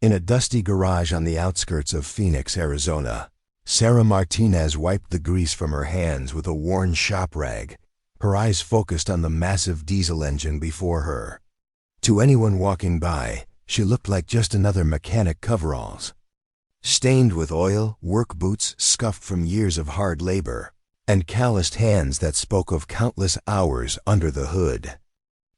In a dusty garage on the outskirts of Phoenix, Arizona, Sarah Martinez wiped the grease from her hands with a worn shop rag, her eyes focused on the massive diesel engine before her. To anyone walking by, she looked like just another mechanic coveralls, stained with oil, work boots scuffed from years of hard labor, and calloused hands that spoke of countless hours under the hood.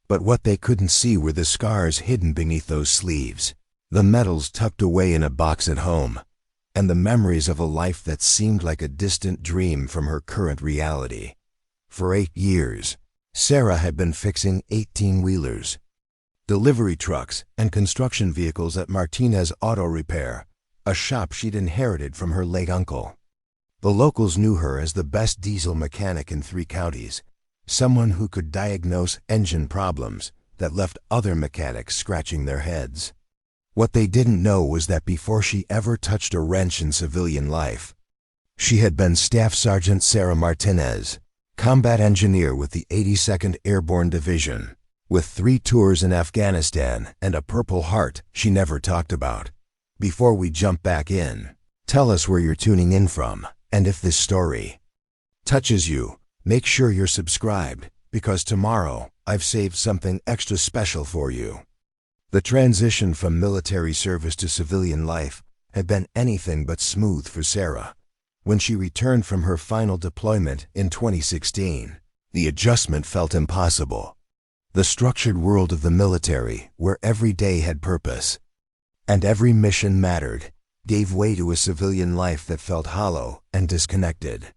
But what they couldn't see were the scars hidden beneath those sleeves, the medals tucked away in a box at home, and the memories of a life that seemed like a distant dream from her current reality. For 8 years, Sarah had been fixing 18-wheelers, delivery trucks, and construction vehicles at Martinez Auto Repair, a shop she'd inherited from her late uncle. The locals knew her as the best diesel mechanic in 3 counties, someone who could diagnose engine problems that left other mechanics scratching their heads. What they didn't know was that before she ever touched a wrench in civilian life, she had been Staff Sergeant Sarah Martinez, combat engineer with the 82nd Airborne Division, with 3 tours in Afghanistan and a Purple Heart she never talked about. Before we jump back in, tell us where you're tuning in from, and if this story touches you, make sure you're subscribed, because tomorrow I've saved something extra special for you. The transition from military service to civilian life had been anything but smooth for Sarah. When she returned from her final deployment in 2016, the adjustment felt impossible. The structured world of the military, where every day had purpose and every mission mattered, gave way to a civilian life that felt hollow and disconnected.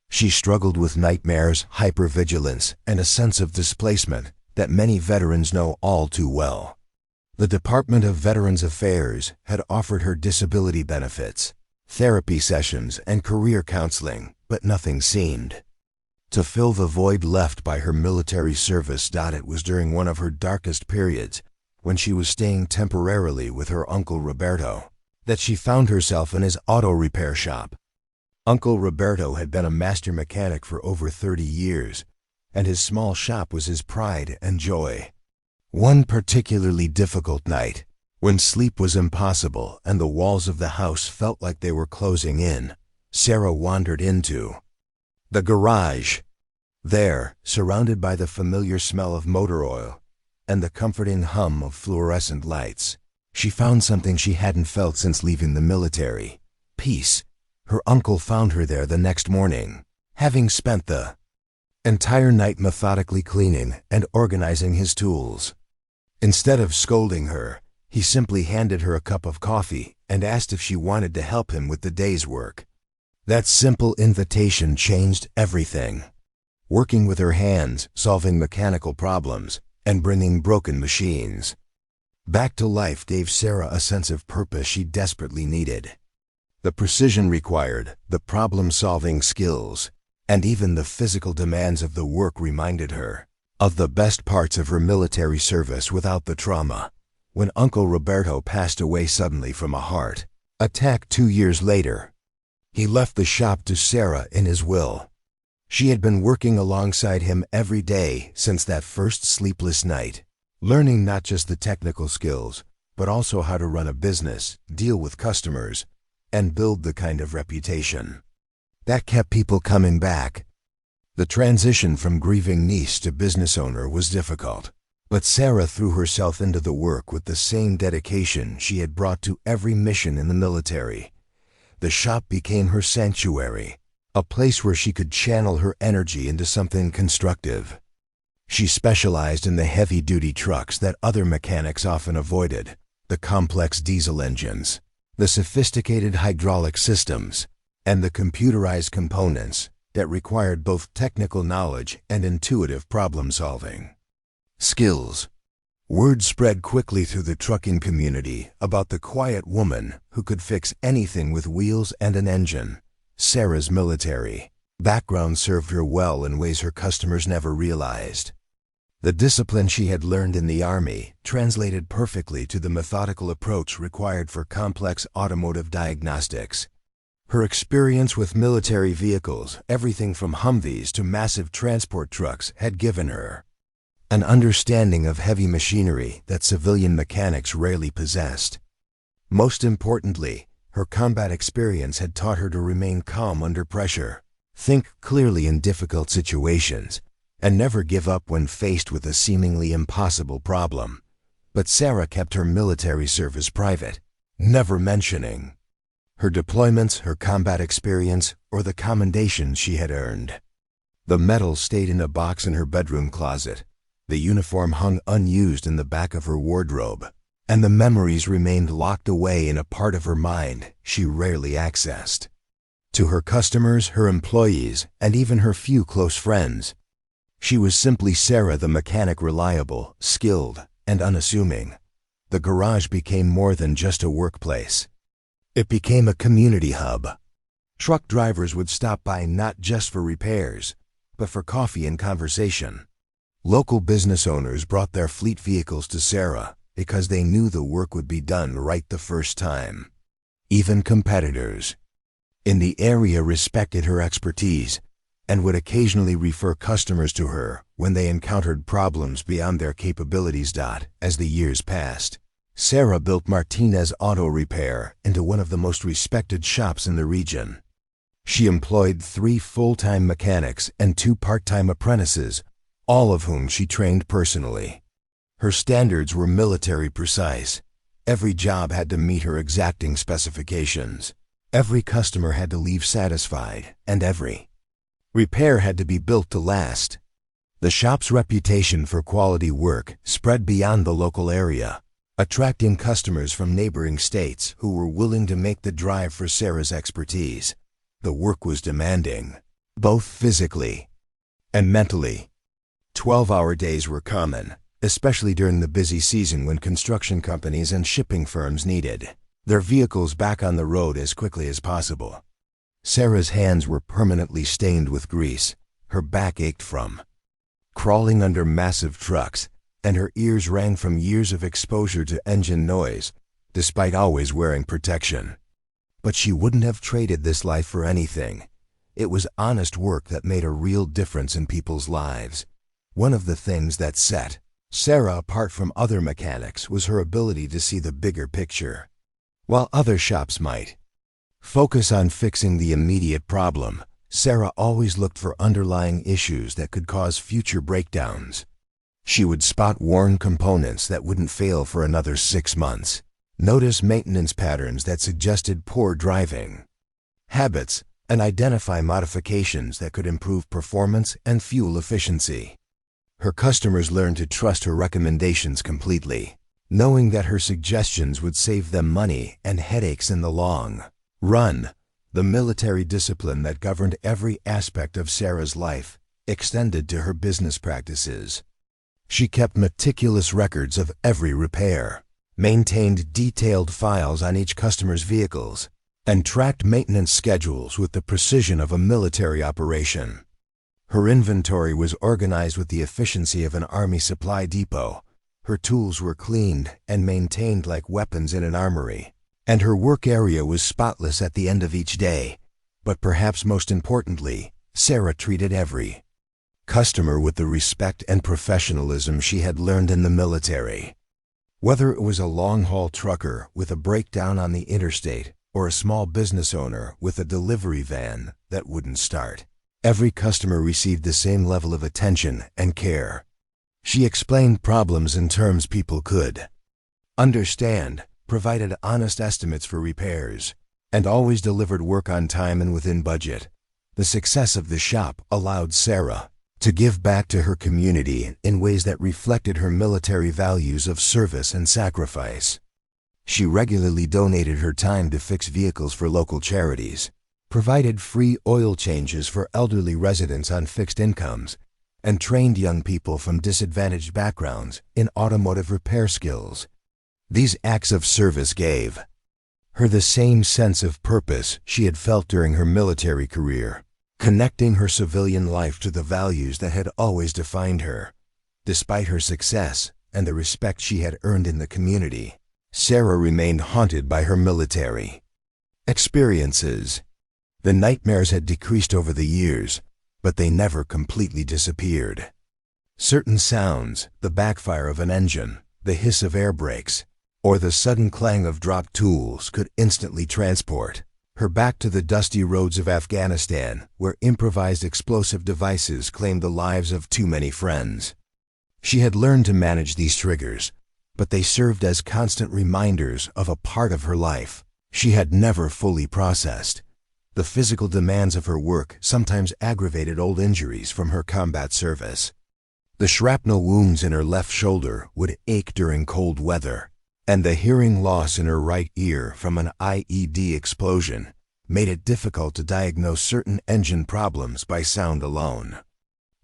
She struggled with nightmares, hypervigilance, and a sense of displacement that many veterans know all too well. The Department of Veterans Affairs had offered her disability benefits, therapy sessions, and career counseling, but nothing seemed to fill the void left by her military service. It was during one of her darkest periods, when she was staying temporarily with her Uncle Roberto, that she found herself in his auto repair shop. Uncle Roberto had been a master mechanic for over 30 years, and his small shop was his pride and joy. One particularly difficult night, when sleep was impossible and the walls of the house felt like they were closing in, Sarah wandered into the garage. There, surrounded by the familiar smell of motor oil and the comforting hum of fluorescent lights, she found something she hadn't felt since leaving the military: peace. Her uncle found her there the next morning, having spent the entire night methodically cleaning and organizing his tools. Instead of scolding her, he simply handed her a cup of coffee and asked if she wanted to help him with the day's work. That simple invitation changed everything. Working with her hands, solving mechanical problems, and bringing broken machines back to life gave Sarah a sense of purpose she desperately needed. The precision required, the problem-solving skills, and even the physical demands of the work reminded her of the best parts of her military service without the trauma. When Uncle Roberto passed away suddenly from a heart attack 2 years later, he left the shop to Sarah in his will. She had been working alongside him every day since that first sleepless night, learning not just the technical skills, but also how to run a business, deal with customers, and build the kind of reputation that kept people coming back. The transition from grieving niece to business owner was difficult, but Sarah threw herself into the work with the same dedication she had brought to every mission in the military. The shop became her sanctuary, a place where she could channel her energy into something constructive. She specialized in the heavy-duty trucks that other mechanics often avoided, the complex diesel engines, the sophisticated hydraulic systems, and the computerized components that required both technical knowledge and intuitive problem-solving skills. Word spread quickly through the trucking community about the quiet woman who could fix anything with wheels and an engine. Sarah's military background served her well in ways her customers never realized. The discipline she had learned in the Army translated perfectly to the methodical approach required for complex automotive diagnostics. Her experience with military vehicles, everything from Humvees to massive transport trucks, had given her an understanding of heavy machinery that civilian mechanics rarely possessed. Most importantly, her combat experience had taught her to remain calm under pressure, think clearly in difficult situations, and never give up when faced with a seemingly impossible problem. But Sarah kept her military service private, never mentioning her deployments, her combat experience, or the commendations she had earned. The medal stayed in a box in her bedroom closet, the uniform hung unused in the back of her wardrobe, and the memories remained locked away in a part of her mind she rarely accessed. To her customers, her employees, and even her few close friends, she was simply Sarah the mechanic, reliable, skilled, and unassuming. The garage became more than just a workplace. It became a community hub. Truck drivers would stop by not just for repairs, but for coffee and conversation. Local business owners brought their fleet vehicles to Sarah because they knew the work would be done right the first time. Even competitors in the area respected her expertise and would occasionally refer customers to her when they encountered problems beyond their capabilities. As the years passed, Sarah built Martinez Auto Repair into one of the most respected shops in the region. She employed 3 full-time mechanics and 2 part-time apprentices, all of whom she trained personally. Her standards were military precise. Every job had to meet her exacting specifications. Every customer had to leave satisfied, and every repair had to be built to last. The shop's reputation for quality work spread beyond the local area, attracting customers from neighboring states who were willing to make the drive for Sarah's expertise. The work was demanding, both physically and mentally. 12-hour days were common, especially during the busy season when construction companies and shipping firms needed their vehicles back on the road as quickly as possible. Sarah's hands were permanently stained with grease, her back ached from crawling under massive trucks, and her ears rang from years of exposure to engine noise, despite always wearing protection. But she wouldn't have traded this life for anything. It was honest work that made a real difference in people's lives. One of the things that set Sarah apart from other mechanics was her ability to see the bigger picture. While other shops might focus on fixing the immediate problem, Sarah always looked for underlying issues that could cause future breakdowns. She would spot worn components that wouldn't fail for another 6 months, notice maintenance patterns that suggested poor driving habits, and identify modifications that could improve performance and fuel efficiency. Her customers learned to trust her recommendations completely, knowing that her suggestions would save them money and headaches in the long run. The military discipline that governed every aspect of Sarah's life extended to her business practices. She kept meticulous records of every repair, maintained detailed files on each customer's vehicles, and tracked maintenance schedules with the precision of a military operation. Her inventory was organized with the efficiency of an army supply depot. Her tools were cleaned and maintained like weapons in an armory, and her work area was spotless at the end of each day. But perhaps most importantly, Sarah treated every customer with the respect and professionalism she had learned in the military. Whether it was a long-haul trucker with a breakdown on the interstate or a small business owner with a delivery van that wouldn't start, every customer received the same level of attention and care. She explained problems in terms people could understand, provided honest estimates for repairs, and always delivered work on time and within budget. The success of the shop allowed Sarah to give back to her community in ways that reflected her military values of service and sacrifice. She regularly donated her time to fix vehicles for local charities, provided free oil changes for elderly residents on fixed incomes, and trained young people from disadvantaged backgrounds in automotive repair skills. These acts of service gave her the same sense of purpose she had felt during her military career, connecting her civilian life to the values that had always defined her. Despite her success and the respect she had earned in the community, Sarah remained haunted by her military experiences. The nightmares had decreased over the years, but they never completely disappeared. Certain sounds, the backfire of an engine, the hiss of air brakes, or the sudden clang of dropped tools could instantly transport her back to the dusty roads of Afghanistan, where improvised explosive devices claimed the lives of too many friends. She had learned to manage these triggers, but they served as constant reminders of a part of her life she had never fully processed. The physical demands of her work sometimes aggravated old injuries from her combat service. The shrapnel wounds in her left shoulder would ache during cold weather, and the hearing loss in her right ear from an IED explosion made it difficult to diagnose certain engine problems by sound alone.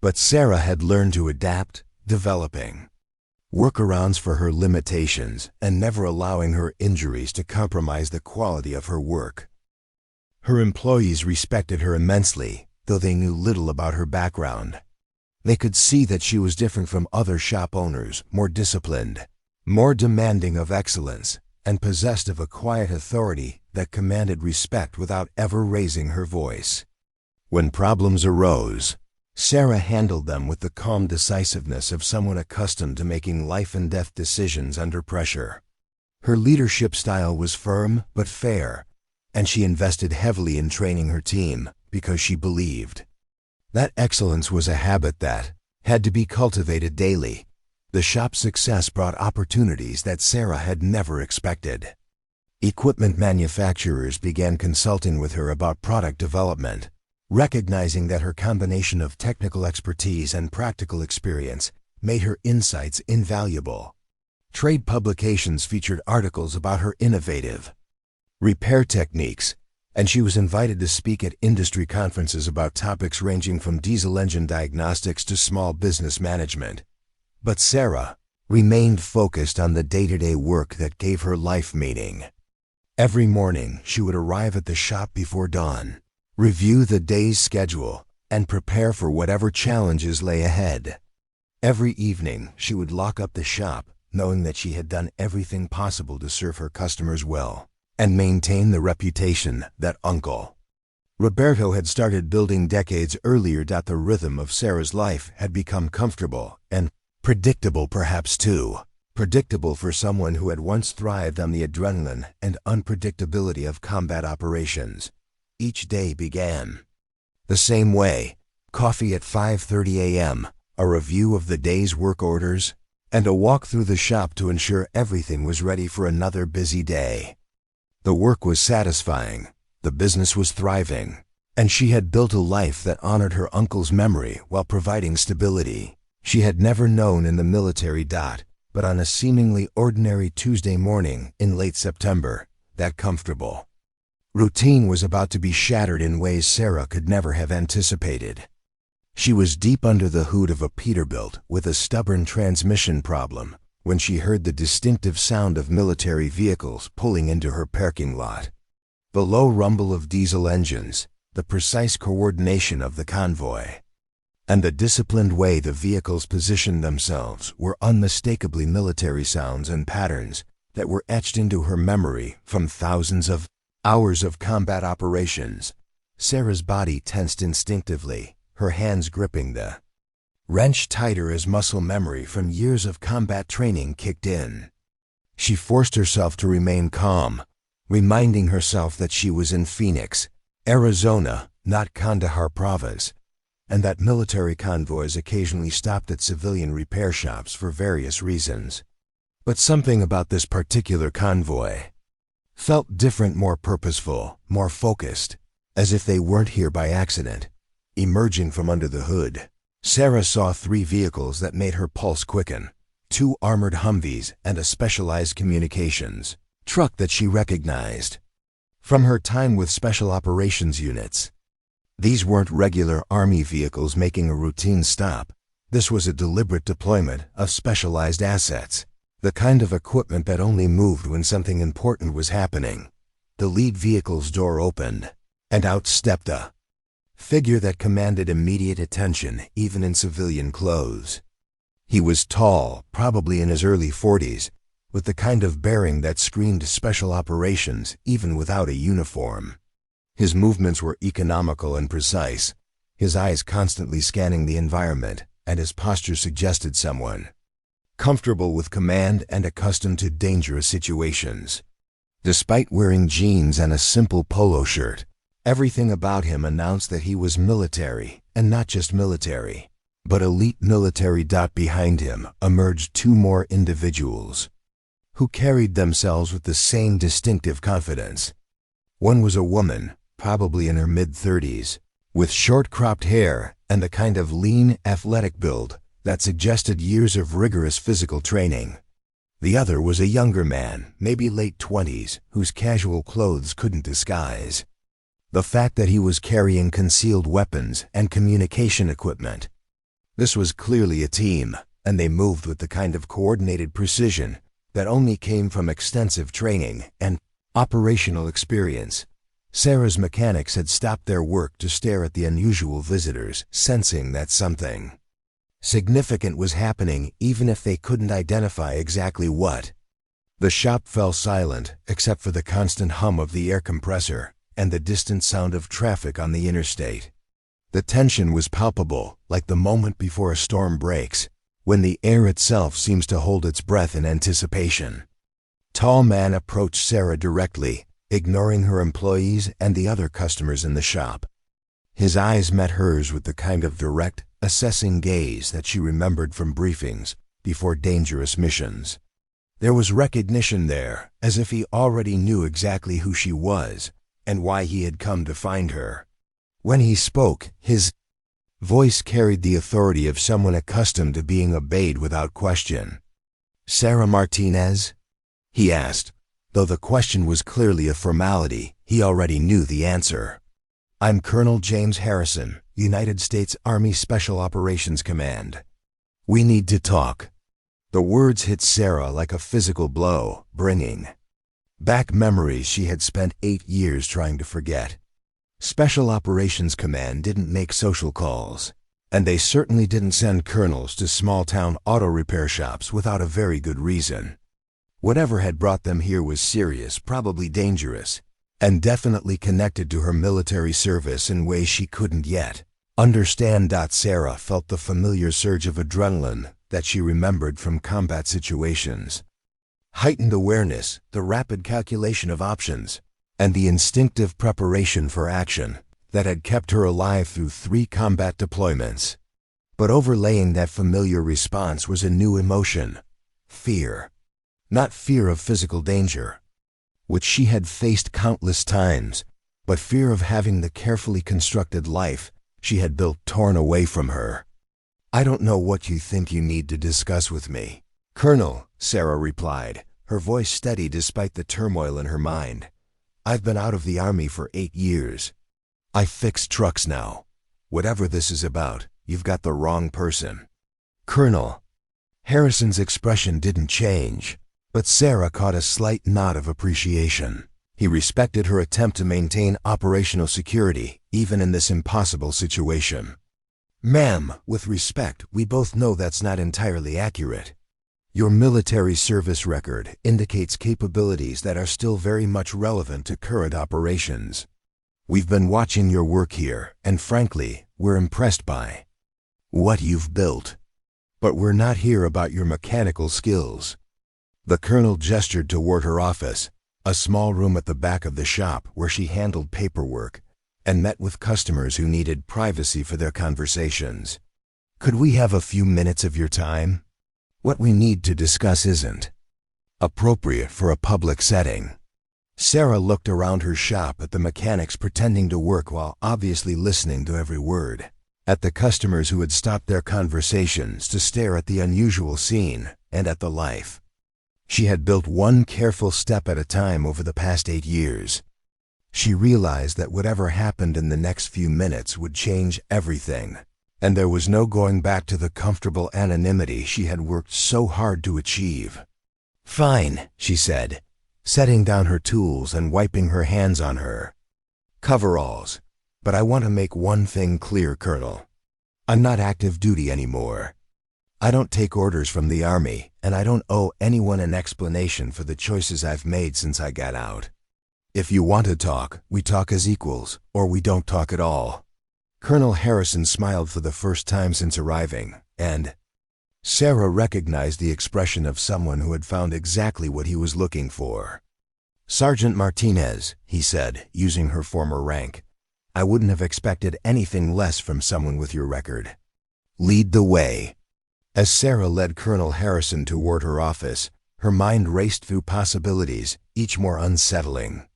But Sarah had learned to adapt, developing workarounds for her limitations and never allowing her injuries to compromise the quality of her work. Her employees respected her immensely, though they knew little about her background. They could see that she was different from other shop owners, more disciplined, more demanding of excellence, and possessed of a quiet authority that commanded respect without ever raising her voice. When problems arose, Sarah handled them with the calm decisiveness of someone accustomed to making life-and-death decisions under pressure. Her leadership style was firm but fair, and she invested heavily in training her team because she believed that excellence was a habit that had to be cultivated daily. The shop's success brought opportunities that Sarah had never expected. Equipment manufacturers began consulting with her about product development, recognizing that her combination of technical expertise and practical experience made her insights invaluable. Trade publications featured articles about her innovative repair techniques, and she was invited to speak at industry conferences about topics ranging from diesel engine diagnostics to small business management. But Sarah remained focused on the day-to-day work that gave her life meaning. Every morning, she would arrive at the shop before dawn, review the day's schedule, and prepare for whatever challenges lay ahead. Every evening, she would lock up the shop, knowing that she had done everything possible to serve her customers well and maintain the reputation that Uncle Roberto had started building decades earlier. The rhythm of Sarah's life had become comfortable and predictable, perhaps too predictable for someone who had once thrived on the adrenaline and unpredictability of combat operations. Each day began the same way: coffee at 5:30 a.m., a review of the day's work orders, and a walk through the shop to ensure everything was ready for another busy day. The work was satisfying, the business was thriving, and she had built a life that honored her uncle's memory while providing stability she had never known in the military. But on a seemingly ordinary Tuesday morning in late September, that comfortable routine was about to be shattered in ways Sarah could never have anticipated. She was deep under the hood of a Peterbilt with a stubborn transmission problem when she heard the distinctive sound of military vehicles pulling into her parking lot. The low rumble of diesel engines, the precise coordination of the convoy, and the disciplined way the vehicles positioned themselves were unmistakably military sounds and patterns that were etched into her memory from thousands of hours of combat operations. Sarah's body tensed instinctively, her hands gripping the wrench tighter as muscle memory from years of combat training kicked in. She forced herself to remain calm, reminding herself that she was in Phoenix, Arizona, not Kandahar province, and that military convoys occasionally stopped at civilian repair shops for various reasons. But something about this particular convoy felt different, more purposeful, more focused, as if they weren't here by accident. Emerging from under the hood, Sarah saw 3 vehicles that made her pulse quicken: 2 armored Humvees and a specialized communications truck that she recognized from her time with special operations units. These weren't regular Army vehicles making a routine stop. This was a deliberate deployment of specialized assets, the kind of equipment that only moved when something important was happening. The lead vehicle's door opened, and out stepped a figure that commanded immediate attention even in civilian clothes. He was tall, probably in his early 40s, with the kind of bearing that screamed special operations even without a uniform. His movements were economical and precise, his eyes constantly scanning the environment, and his posture suggested someone comfortable with command and accustomed to dangerous situations. Despite wearing jeans and a simple polo shirt, everything about him announced that he was military, and not just military, but elite military. Behind him emerged two more individuals who carried themselves with the same distinctive confidence. One was a woman, probably in her mid-30s, with short cropped hair and a kind of lean, athletic build that suggested years of rigorous physical training. The other was a younger man, maybe late 20s, whose casual clothes couldn't disguise the fact that he was carrying concealed weapons and communication equipment. This was clearly a team, and they moved with the kind of coordinated precision that only came from extensive training and operational experience. Sarah's mechanics had stopped their work to stare at the unusual visitors, sensing that something significant was happening even if they couldn't identify exactly what. The shop fell silent except for the constant hum of the air compressor and the distant sound of traffic on the interstate. The tension was palpable, like the moment before a storm breaks, when the air itself seems to hold its breath in anticipation. Tall man approached Sarah directly, ignoring her employees and the other customers in the shop. His eyes met hers with the kind of direct, assessing gaze that she remembered from briefings before dangerous missions. There was recognition there, as if he already knew exactly who she was and why he had come to find her. When he spoke, his voice carried the authority of someone accustomed to being obeyed without question. "Sarah Martinez?" he asked. Though the question was clearly a formality, he already knew the answer. "I'm Colonel James Harrison, United States Army Special Operations Command. We need to talk." The words hit Sarah like a physical blow, bringing back memories she had spent 8 years trying to forget. Special Operations Command didn't make social calls, and they certainly didn't send colonels to small-town auto repair shops without a very good reason. Whatever had brought them here was serious, probably dangerous, and definitely connected to her military service in ways she couldn't yet understand. Sarah felt the familiar surge of adrenaline that she remembered from combat situations. Heightened awareness, the rapid calculation of options, and the instinctive preparation for action that had kept her alive through 3 combat deployments. But overlaying that familiar response was a new emotion: fear. Not fear of physical danger, which she had faced countless times, but fear of having the carefully constructed life she had built torn away from her. "I don't know what you think you need to discuss with me, Colonel," Sarah replied, her voice steady despite the turmoil in her mind. "I've been out of the Army for 8 years. I fix trucks now. Whatever this is about, you've got the wrong person." "Colonel." Harrison's expression didn't change, but Sarah caught a slight nod of appreciation. He respected her attempt to maintain operational security, even in this impossible situation. "Ma'am, with respect, we both know that's not entirely accurate. Your military service record indicates capabilities that are still very much relevant to current operations. We've been watching your work here, and frankly, we're impressed by what you've built. But we're not here about your mechanical skills." The colonel gestured toward her office, a small room at the back of the shop where she handled paperwork and met with customers who needed privacy for their conversations. "Could we have a few minutes of your time? What we need to discuss isn't appropriate for a public setting." Sarah looked around her shop at the mechanics pretending to work while obviously listening to every word, at the customers who had stopped their conversations to stare at the unusual scene, and at the life she had built one careful step at a time over the past 8 years. She realized that whatever happened in the next few minutes would change everything, and there was no going back to the comfortable anonymity she had worked so hard to achieve. "Fine," she said, setting down her tools and wiping her hands on her coveralls. "But I want to make one thing clear, Colonel. I'm not active duty anymore. I don't take orders from the Army, and I don't owe anyone an explanation for the choices I've made since I got out. If you want to talk, we talk as equals, or we don't talk at all." Colonel Harrison smiled for the first time since arriving, and Sarah recognized the expression of someone who had found exactly what he was looking for. "Sergeant Martinez," he said, using her former rank. "I wouldn't have expected anything less from someone with your record. Lead the way." As Sarah led Colonel Harrison toward her office, her mind raced through possibilities, each more unsettling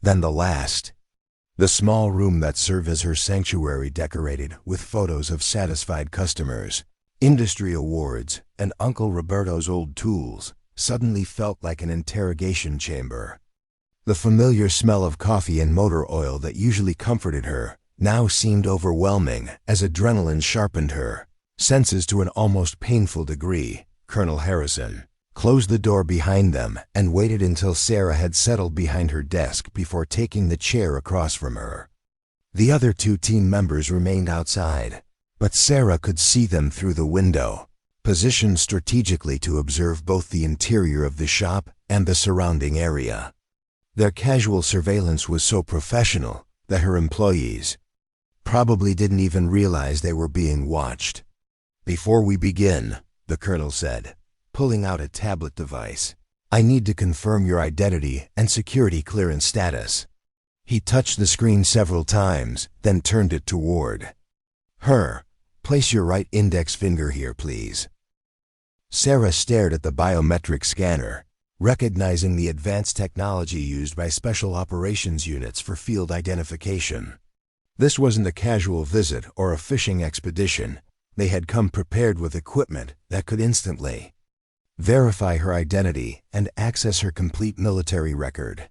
than the last. The small room that served as her sanctuary, decorated with photos of satisfied customers, industry awards, and Uncle Roberto's old tools, suddenly felt like an interrogation chamber. The familiar smell of coffee and motor oil that usually comforted her now seemed overwhelming as adrenaline sharpened her senses to an almost painful degree. Colonel Harrison closed the door behind them and waited until Sarah had settled behind her desk before taking the chair across from her. The other two team members remained outside, but Sarah could see them through the window, positioned strategically to observe both the interior of the shop and the surrounding area. Their casual surveillance was so professional that her employees probably didn't even realize they were being watched. "Before we begin," the colonel said, pulling out a tablet device, "I need to confirm your identity and security clearance status." He touched the screen several times, then turned it toward her. "Place your right index finger here, please." Sarah stared at the biometric scanner, recognizing the advanced technology used by special operations units for field identification. This wasn't a casual visit or a fishing expedition. They had come prepared with equipment that could instantly verify her identity and access her complete military record.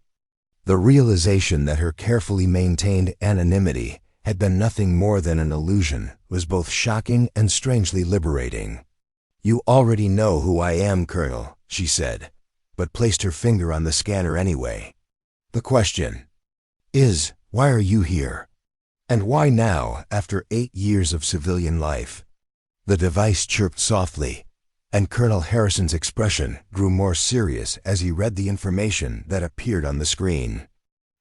The realization that her carefully maintained anonymity had been nothing more than an illusion was both shocking and strangely liberating. "You already know who I am, Colonel," she said, but placed her finger on the scanner anyway. "The question is, why are you here? And why now, after 8 years of civilian life?" The device chirped softly, and Colonel Harrison's expression grew more serious as he read the information that appeared on the screen.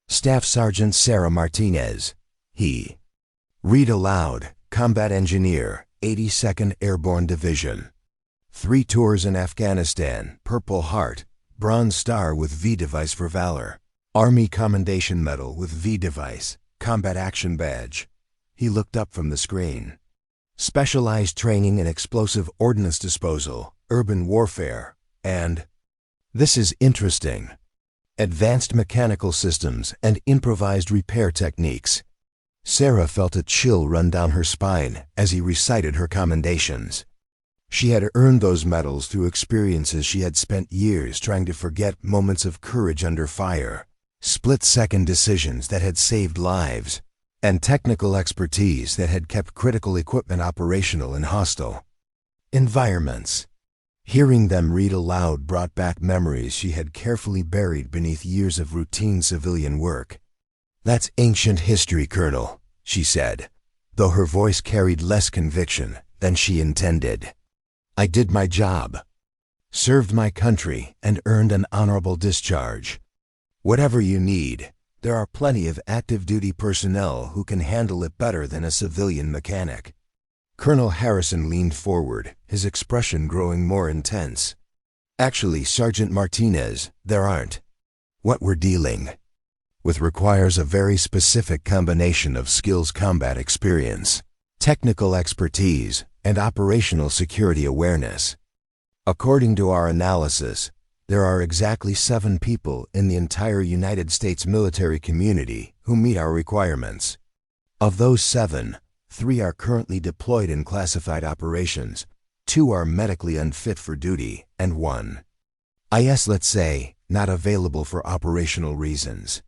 "Staff Sergeant Sarah Martinez," he read aloud, "combat engineer, 82nd Airborne Division. 3 tours in Afghanistan, Purple Heart, Bronze Star with V-Device for Valor, Army Commendation Medal with V-Device, Combat Action Badge." He looked up from the screen. "Specialized training in explosive ordnance disposal, urban warfare, and, this is interesting, advanced mechanical systems and improvised repair techniques." Sarah felt a chill run down her spine as he recited her commendations. She had earned those medals through experiences she had spent years trying to forget, moments of courage under fire, split-second decisions that had saved lives, and technical expertise that had kept critical equipment operational in hostile environments. Hearing them read aloud brought back memories she had carefully buried beneath years of routine civilian work. "That's ancient history, Colonel," she said, though her voice carried less conviction than she intended. "I did my job, served my country, and earned an honorable discharge. Whatever you need, there are plenty of active duty personnel who can handle it better than a civilian mechanic." Colonel Harrison leaned forward, his expression growing more intense. "Actually, Sergeant Martinez, there aren't. What we're dealing with requires a very specific combination of skills: combat experience, technical expertise, and operational security awareness. According to our analysis, there are exactly 7 people in the entire United States military community who meet our requirements. Of those 7, 3 are currently deployed in classified operations, 2 are medically unfit for duty, and 1 is, let's say, not available for operational reasons."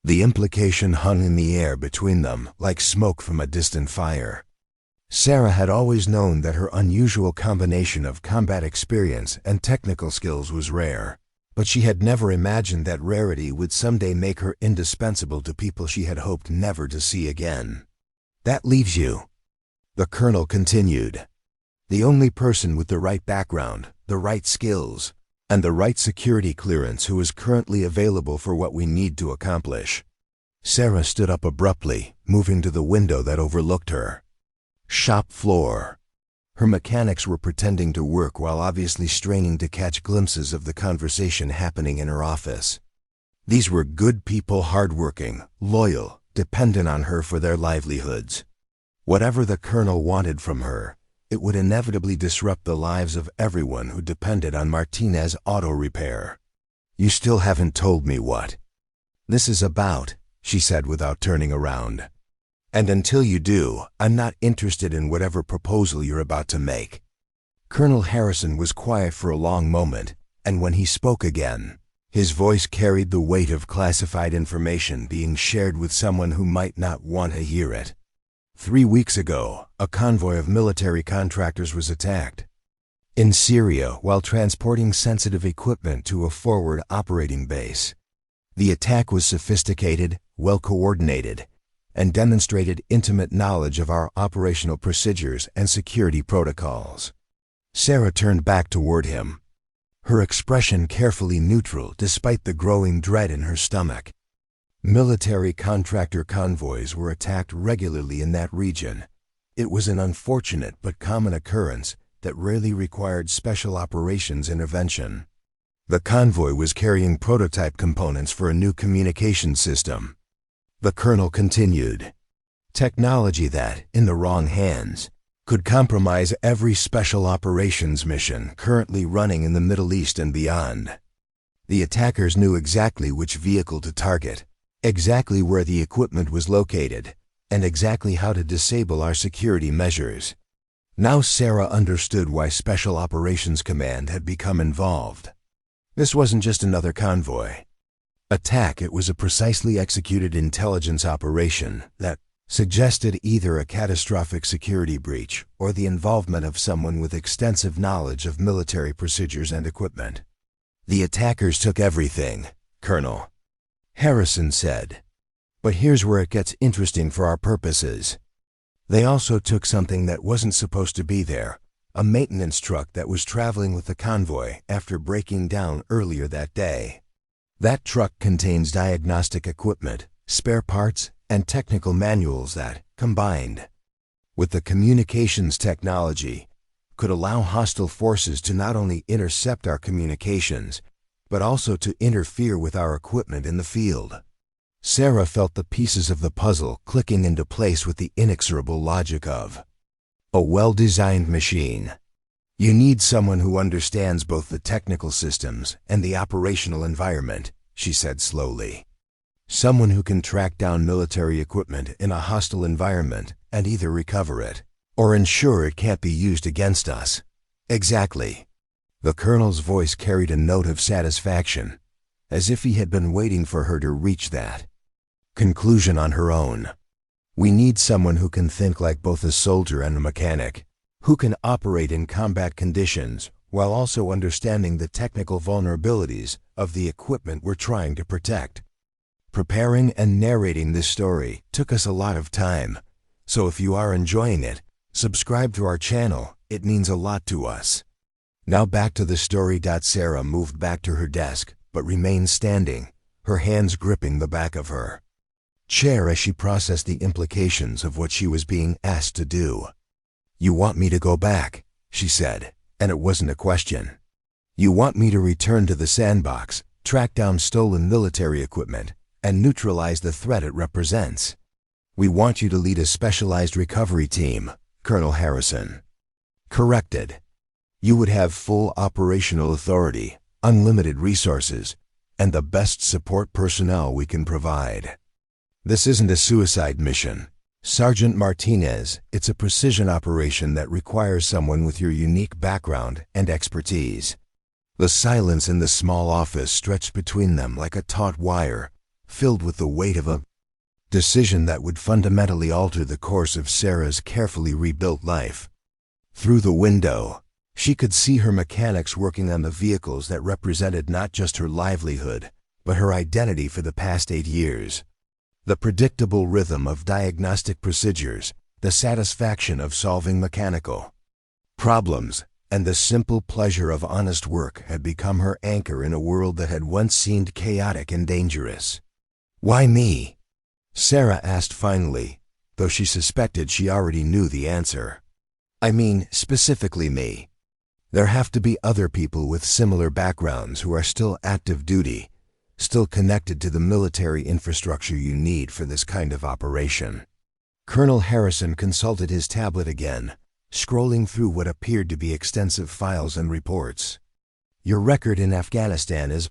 The implication hung in the air between them like smoke from a distant fire. Sarah had always known that her unusual combination of combat experience and technical skills was rare, but she had never imagined that rarity would someday make her indispensable to people she had hoped never to see again. "That leaves you," the colonel continued. "The only person with the right background, the right skills, and the right security clearance who is currently available for what we need to accomplish." Sarah stood up abruptly, moving to the window that overlooked her shop floor. Her mechanics were pretending to work while obviously straining to catch glimpses of the conversation happening in her office. These were good people, hardworking, loyal, dependent on her for their livelihoods. Whatever the colonel wanted from her, it would inevitably disrupt the lives of everyone who depended on Martinez Auto Repair. "You still haven't told me what this is about," she said without turning around. "And until you do, I'm not interested in whatever proposal you're about to make." Colonel Harrison was quiet for a long moment, and when he spoke again, his voice carried the weight of classified information being shared with someone who might not want to hear it. 3 weeks ago, a convoy of military contractors was attacked in Syria while transporting sensitive equipment to a forward operating base. The attack was sophisticated, well-coordinated, and demonstrated intimate knowledge of our operational procedures and security protocols. Sarah turned back toward him, her expression carefully neutral despite the growing dread in her stomach. Military contractor convoys were attacked regularly in that region. It was an unfortunate but common occurrence that rarely required special operations intervention. The convoy was carrying prototype components for a new communication system. The colonel continued. Technology that, in the wrong hands, could compromise every special operations mission currently running in the Middle East and beyond. The attackers knew exactly which vehicle to target, exactly where the equipment was located, and exactly how to disable our security measures. Now Sarah understood why Special Operations Command had become involved. This wasn't just another convoy attack, it was a precisely executed intelligence operation that suggested either a catastrophic security breach or the involvement of someone with extensive knowledge of military procedures and equipment. "The attackers took everything," Colonel Harrison said. "But here's where it gets interesting for our purposes. They also took something that wasn't supposed to be there, a maintenance truck that was traveling with the convoy after breaking down earlier that day. That truck contains diagnostic equipment, spare parts, and technical manuals that, combined with the communications technology, could allow hostile forces to not only intercept our communications, but also to interfere with our equipment in the field." Sarah felt the pieces of the puzzle clicking into place with the inexorable logic of a well-designed machine. You need someone who understands both the technical systems and the operational environment, she said slowly. Someone who can track down military equipment in a hostile environment and either recover it or ensure it can't be used against us. Exactly. The colonel's voice carried a note of satisfaction, as if he had been waiting for her to reach that conclusion on her own. We need someone who can think like both a soldier and a mechanic, who can operate in combat conditions while also understanding the technical vulnerabilities of the equipment we're trying to protect. Preparing and narrating this story took us a lot of time, so if you are enjoying it, subscribe to our channel. It means a lot to us. Now back to the story. Sarah moved back to her desk, but remained standing, her hands gripping the back of her chair as she processed the implications of what she was being asked to do. "You want me to go back," she said, and it wasn't a question. "You want me to return to the sandbox, track down stolen military equipment, and neutralize the threat it represents. We want you to lead a specialized recovery team," Colonel Harrison corrected. "You would have full operational authority, unlimited resources, and the best support personnel we can provide. This isn't a suicide mission, Sergeant Martinez. It's a precision operation that requires someone with your unique background and expertise." The silence in the small office stretched between them like a taut wire, filled with the weight of a decision that would fundamentally alter the course of Sarah's carefully rebuilt life. Through the window, she could see her mechanics working on the vehicles that represented not just her livelihood, but her identity for the past 8 years. The predictable rhythm of diagnostic procedures, the satisfaction of solving mechanical problems, and the simple pleasure of honest work had become her anchor in a world that had once seemed chaotic and dangerous. "Why me?" Sarah asked finally, though she suspected she already knew the answer. I mean, specifically me. There have to be other people with similar backgrounds who are still active duty, still connected to the military infrastructure you need for this kind of operation. Colonel Harrison consulted his tablet again, scrolling through what appeared to be extensive files and reports. Your record in Afghanistan is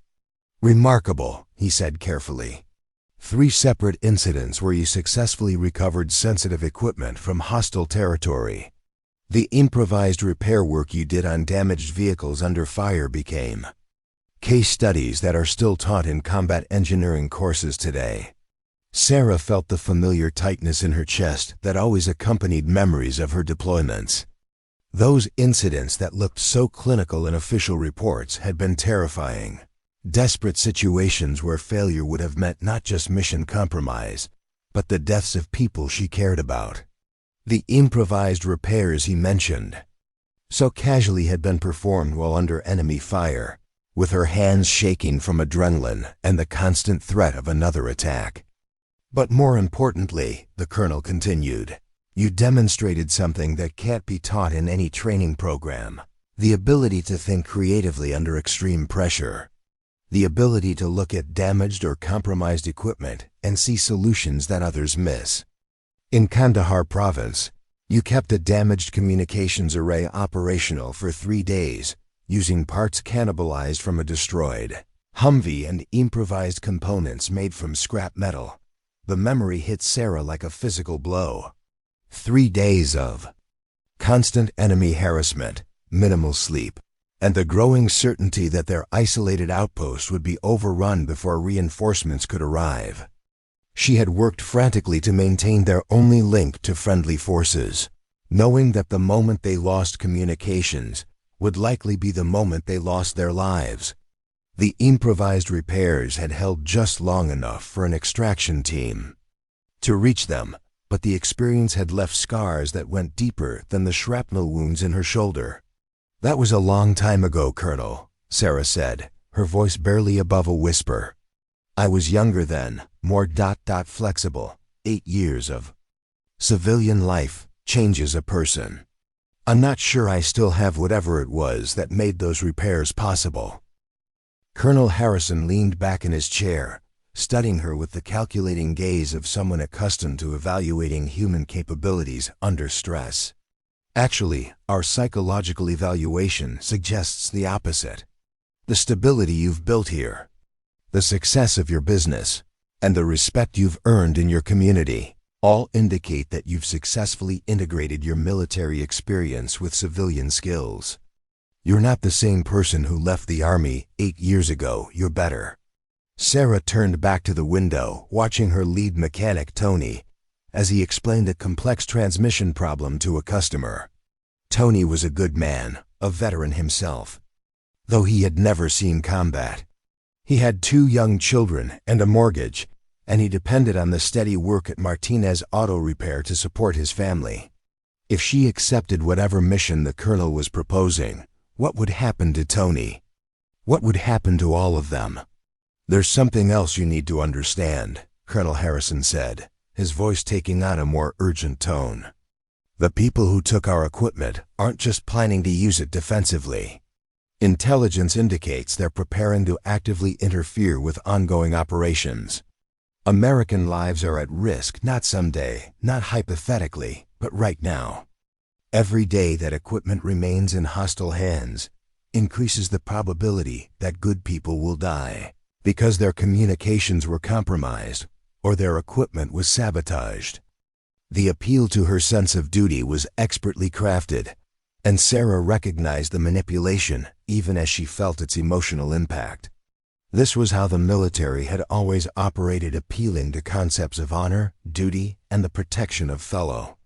remarkable, he said carefully. 3 separate incidents where you successfully recovered sensitive equipment from hostile territory. The improvised repair work you did on damaged vehicles under fire became case studies that are still taught in combat engineering courses today. Sarah felt the familiar tightness in her chest that always accompanied memories of her deployments. Those incidents that looked so clinical in official reports had been terrifying. Desperate situations where failure would have meant not just mission compromise, but the deaths of people she cared about. The improvised repairs he mentioned so casually had been performed while under enemy fire, with her hands shaking from adrenaline and the constant threat of another attack. But more importantly, the colonel continued, you demonstrated something that can't be taught in any training program: the ability to think creatively under extreme pressure. The ability to look at damaged or compromised equipment and see solutions that others miss. In Kandahar province, you kept a damaged communications array operational for 3 days, using parts cannibalized from a destroyed Humvee and improvised components made from scrap metal. The memory hit Sarah like a physical blow. 3 days of constant enemy harassment, minimal sleep, and the growing certainty that their isolated outpost would be overrun before reinforcements could arrive. She had worked frantically to maintain their only link to friendly forces, knowing that the moment they lost communications would likely be the moment they lost their lives. The improvised repairs had held just long enough for an extraction team to reach them, but the experience had left scars that went deeper than the shrapnel wounds in her shoulder. That was a long time ago, Colonel, Sarah said, her voice barely above a whisper. I was younger then, more flexible. 8 years of civilian life changes a person. I'm not sure I still have whatever it was that made those repairs possible. Colonel Harrison leaned back in his chair, studying her with the calculating gaze of someone accustomed to evaluating human capabilities under stress. Actually, our psychological evaluation suggests the opposite. The stability you've built here, the success of your business, and the respect you've earned in your community all indicate that you've successfully integrated your military experience with civilian skills. You're not the same person who left the Army 8 years ago, you're better. Sarah turned back to the window, watching her lead mechanic, Tony, as he explained a complex transmission problem to a customer. Tony was a good man, a veteran himself, though he had never seen combat. He had 2 young children and a mortgage, and he depended on the steady work at Martinez Auto Repair to support his family. If she accepted whatever mission the colonel was proposing, what would happen to Tony? What would happen to all of them? There's something else you need to understand, Colonel Harrison said, his voice taking on a more urgent tone. The people who took our equipment aren't just planning to use it defensively. Intelligence indicates they're preparing to actively interfere with ongoing operations. American lives are at risk not someday, not hypothetically, but right now. Every day that equipment remains in hostile hands increases the probability that good people will die because their communications were compromised or their equipment was sabotaged. The appeal to her sense of duty was expertly crafted, and Sarah recognized the manipulation even as she felt its emotional impact. This was how the military had always operated, appealing to concepts of honor, duty, and the protection of fellow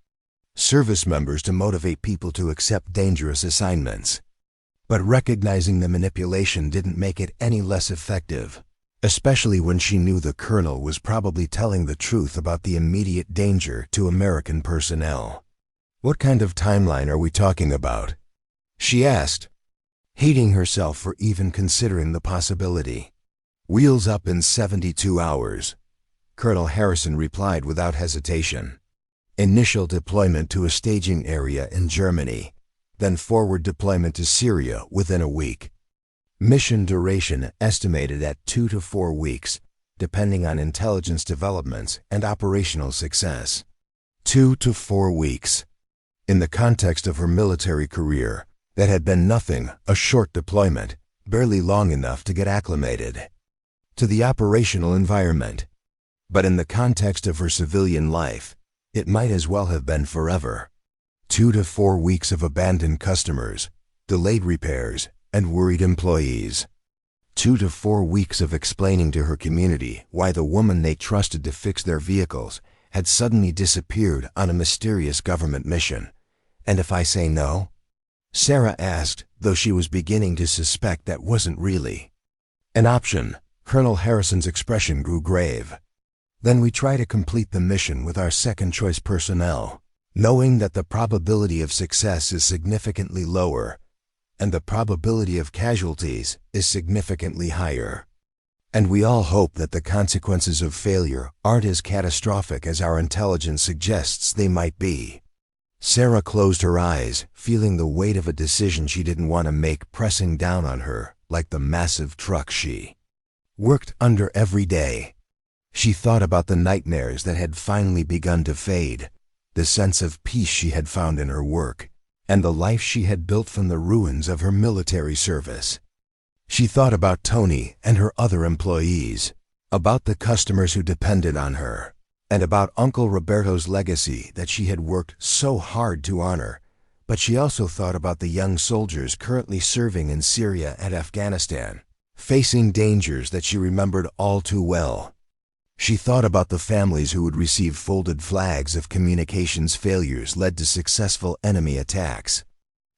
service members to motivate people to accept dangerous assignments. But recognizing the manipulation didn't make it any less effective, especially when she knew the colonel was probably telling the truth about the immediate danger to American personnel. What kind of timeline are we talking about? She asked, hating herself for even considering the possibility. Wheels up in 72 hours, Colonel Harrison replied without hesitation. Initial deployment to a staging area in Germany, then forward deployment to Syria within a week. Mission duration estimated at 2 to 4 weeks, depending on intelligence developments and operational success. 2 to 4 weeks. In the context of her military career, that had been nothing, a short deployment, barely long enough to get acclimated to the operational environment. But in the context of her civilian life, it might as well have been forever. 2 to 4 weeks of abandoned customers, delayed repairs, and worried employees. 2 to 4 weeks of explaining to her community why the woman they trusted to fix their vehicles had suddenly disappeared on a mysterious government mission. And if I say no? Sarah asked, though she was beginning to suspect that wasn't really an option. Colonel Harrison's expression grew grave. Then we try to complete the mission with our second-choice personnel, knowing that the probability of success is significantly lower, and the probability of casualties is significantly higher. And we all hope that the consequences of failure aren't as catastrophic as our intelligence suggests they might be. Sarah closed her eyes, feeling the weight of a decision she didn't want to make pressing down on her, like the massive truck she worked under every day. She thought about the nightmares that had finally begun to fade, the sense of peace she had found in her work, and the life she had built from the ruins of her military service. She thought about Tony and her other employees, about the customers who depended on her, and about Uncle Roberto's legacy that she had worked so hard to honor. But she also thought about the young soldiers currently serving in Syria and Afghanistan, facing dangers that she remembered all too well. She thought about the families who would receive folded flags if communications failures led to successful enemy attacks.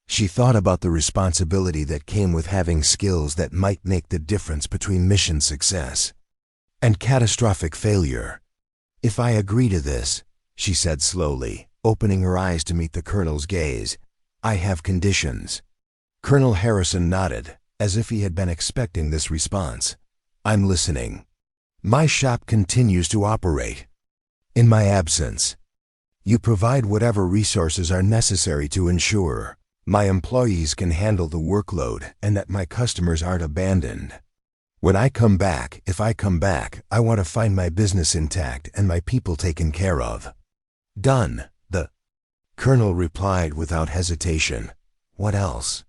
She thought about the responsibility that came with having skills that might make the difference between mission success and catastrophic failure. "If I agree to this," she said slowly, opening her eyes to meet the colonel's gaze, "I have conditions." Colonel Harrison nodded, as if he had been expecting this response. "I'm listening." "My shop continues to operate in my absence. You provide whatever resources are necessary to ensure my employees can handle the workload and that my customers aren't abandoned. When I come back, if I come back, I want to find my business intact and my people taken care of." "Done," the colonel replied without hesitation. "What else?"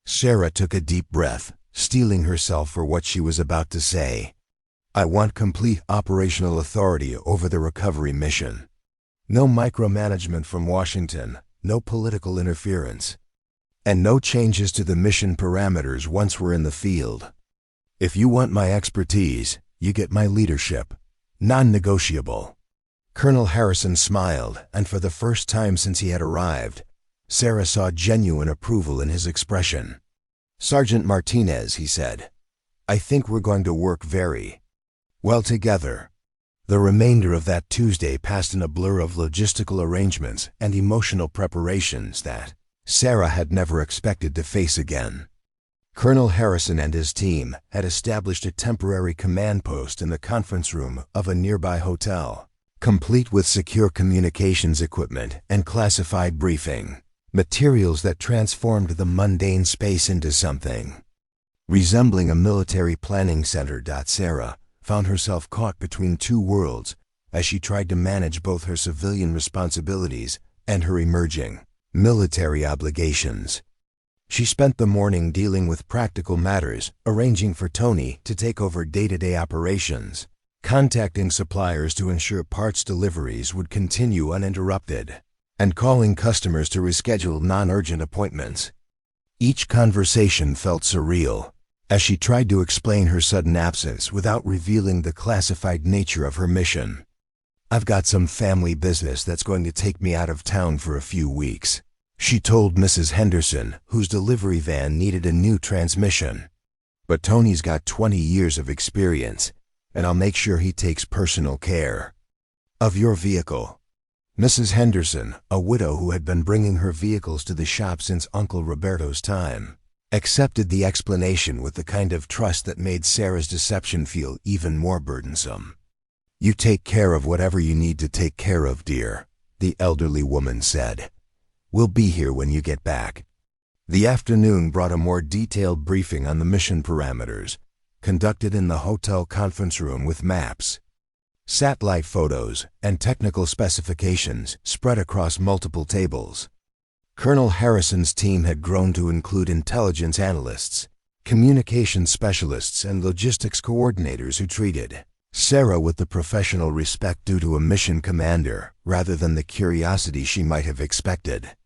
Sarah took a deep breath, steeling herself for what she was about to say. "I want complete operational authority over the recovery mission. No micromanagement from Washington, no political interference, and no changes to the mission parameters once we're in the field. If you want my expertise, you get my leadership. Non-negotiable." Colonel Harrison smiled, and for the first time since he had arrived, Sarah saw genuine approval in his expression. "Sergeant Martinez," he said, "I think we're going to work very well together." The remainder of that Tuesday passed in a blur of logistical arrangements and emotional preparations that Sarah had never expected to face again. Colonel Harrison and his team had established a temporary command post in the conference room of a nearby hotel, complete with secure communications equipment and classified briefing materials that transformed the mundane space into something resembling a military planning center. Sarah found herself caught between two worlds as she tried to manage both her civilian responsibilities and her emerging military obligations. She spent the morning dealing with practical matters, arranging for Tony to take over day-to-day operations, contacting suppliers to ensure parts deliveries would continue uninterrupted, and calling customers to reschedule non-urgent appointments. Each conversation felt surreal, as she tried to explain her sudden absence without revealing the classified nature of her mission. "I've got some family business that's going to take me out of town for a few weeks," she told Mrs. Henderson, whose delivery van needed a new transmission. "But Tony's got 20 years of experience, and I'll make sure he takes personal care of your vehicle." Mrs. Henderson, a widow who had been bringing her vehicles to the shop since Uncle Roberto's time, accepted the explanation with the kind of trust that made Sarah's deception feel even more burdensome. "You take care of whatever you need to take care of, dear. the elderly woman said. "We'll be here when you get back." The afternoon brought a more detailed briefing on the mission parameters, conducted in the hotel conference room with maps, satellite photos, and technical specifications spread across multiple tables. Colonel Harrison's team had grown to include intelligence analysts, communication specialists, and logistics coordinators who treated Sarah with the professional respect due to a mission commander rather than the curiosity she might have expected.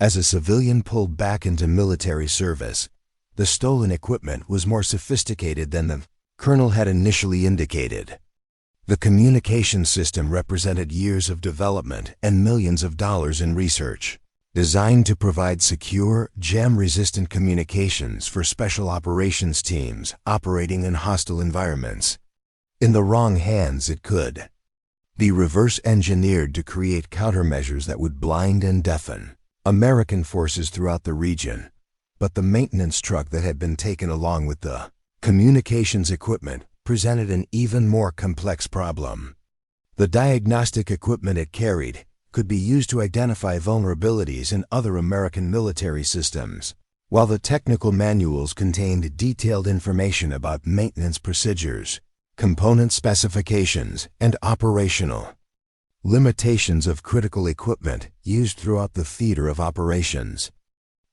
As a civilian pulled back into military service, the stolen equipment was more sophisticated than the colonel had initially indicated. The communication system represented years of development and millions of dollars in research, designed to provide secure, jam-resistant communications for special operations teams operating in hostile environments. In the wrong hands, it could be reverse-engineered to create countermeasures that would blind and deafen American forces throughout the region. But the maintenance truck that had been taken along with the communications equipment presented an even more complex problem. The diagnostic equipment it carried could be used to identify vulnerabilities in other American military systems, while the technical manuals contained detailed information about maintenance procedures, component specifications, and operational limitations of critical equipment used throughout the theater of operations.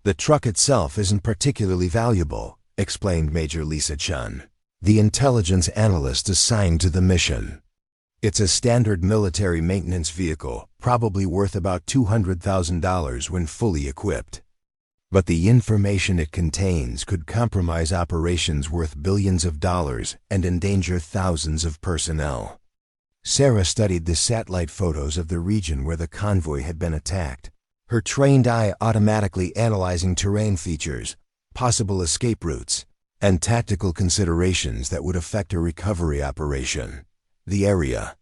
"The truck itself isn't particularly valuable," explained Major Lisa Chun, the intelligence analyst assigned to the mission. "It's a standard military maintenance vehicle, probably worth about $200,000 when fully equipped. But the information it contains could compromise operations worth billions of dollars and endanger thousands of personnel." Sarah studied the satellite photos of the region where the convoy had been attacked, her trained eye automatically analyzing terrain features, possible escape routes, and tactical considerations that would affect a recovery operation. The area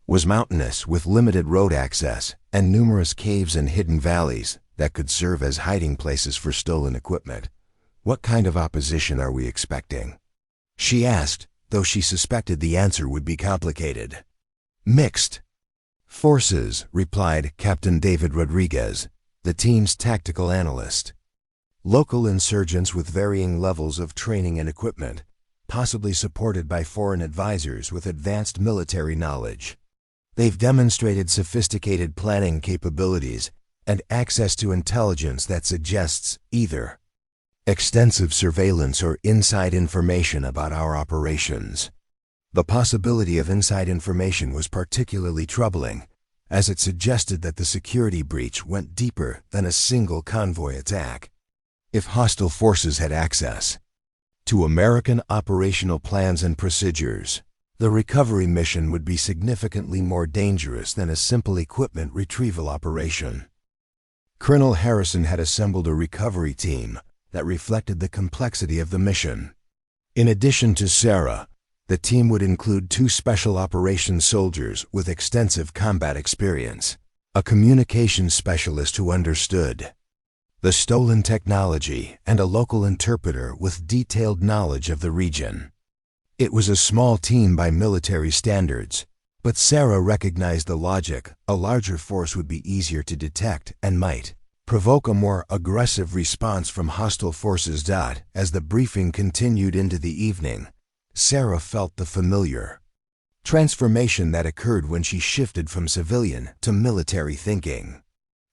was mountainous with limited road access and numerous caves and hidden valleys that could serve as hiding places for stolen equipment. "What kind of opposition are we expecting?" she asked, though she suspected the answer would be complicated. "Mixed forces," replied Captain David Rodriguez, the team's tactical analyst. "Local insurgents with varying levels of training and equipment, possibly supported by foreign advisors with advanced military knowledge. They've demonstrated sophisticated planning capabilities and access to intelligence that suggests either extensive surveillance or inside information about our operations." The possibility of inside information was particularly troubling, as it suggested that the security breach went deeper than a single convoy attack. If hostile forces had access to American operational plans and procedures, the recovery mission would be significantly more dangerous than a simple equipment retrieval operation. Colonel Harrison had assembled a recovery team that reflected the complexity of the mission. In addition to Sarah, the team would include 2 special operations soldiers with extensive combat experience, a communications specialist who understood the stolen technology, and a local interpreter with detailed knowledge of the region. It was a small team by military standards, but Sarah recognized the logic. A larger force would be easier to detect and might provoke a more aggressive response from hostile forces. As the briefing continued into the evening, Sarah felt the familiar transformation that occurred when she shifted from civilian to military thinking.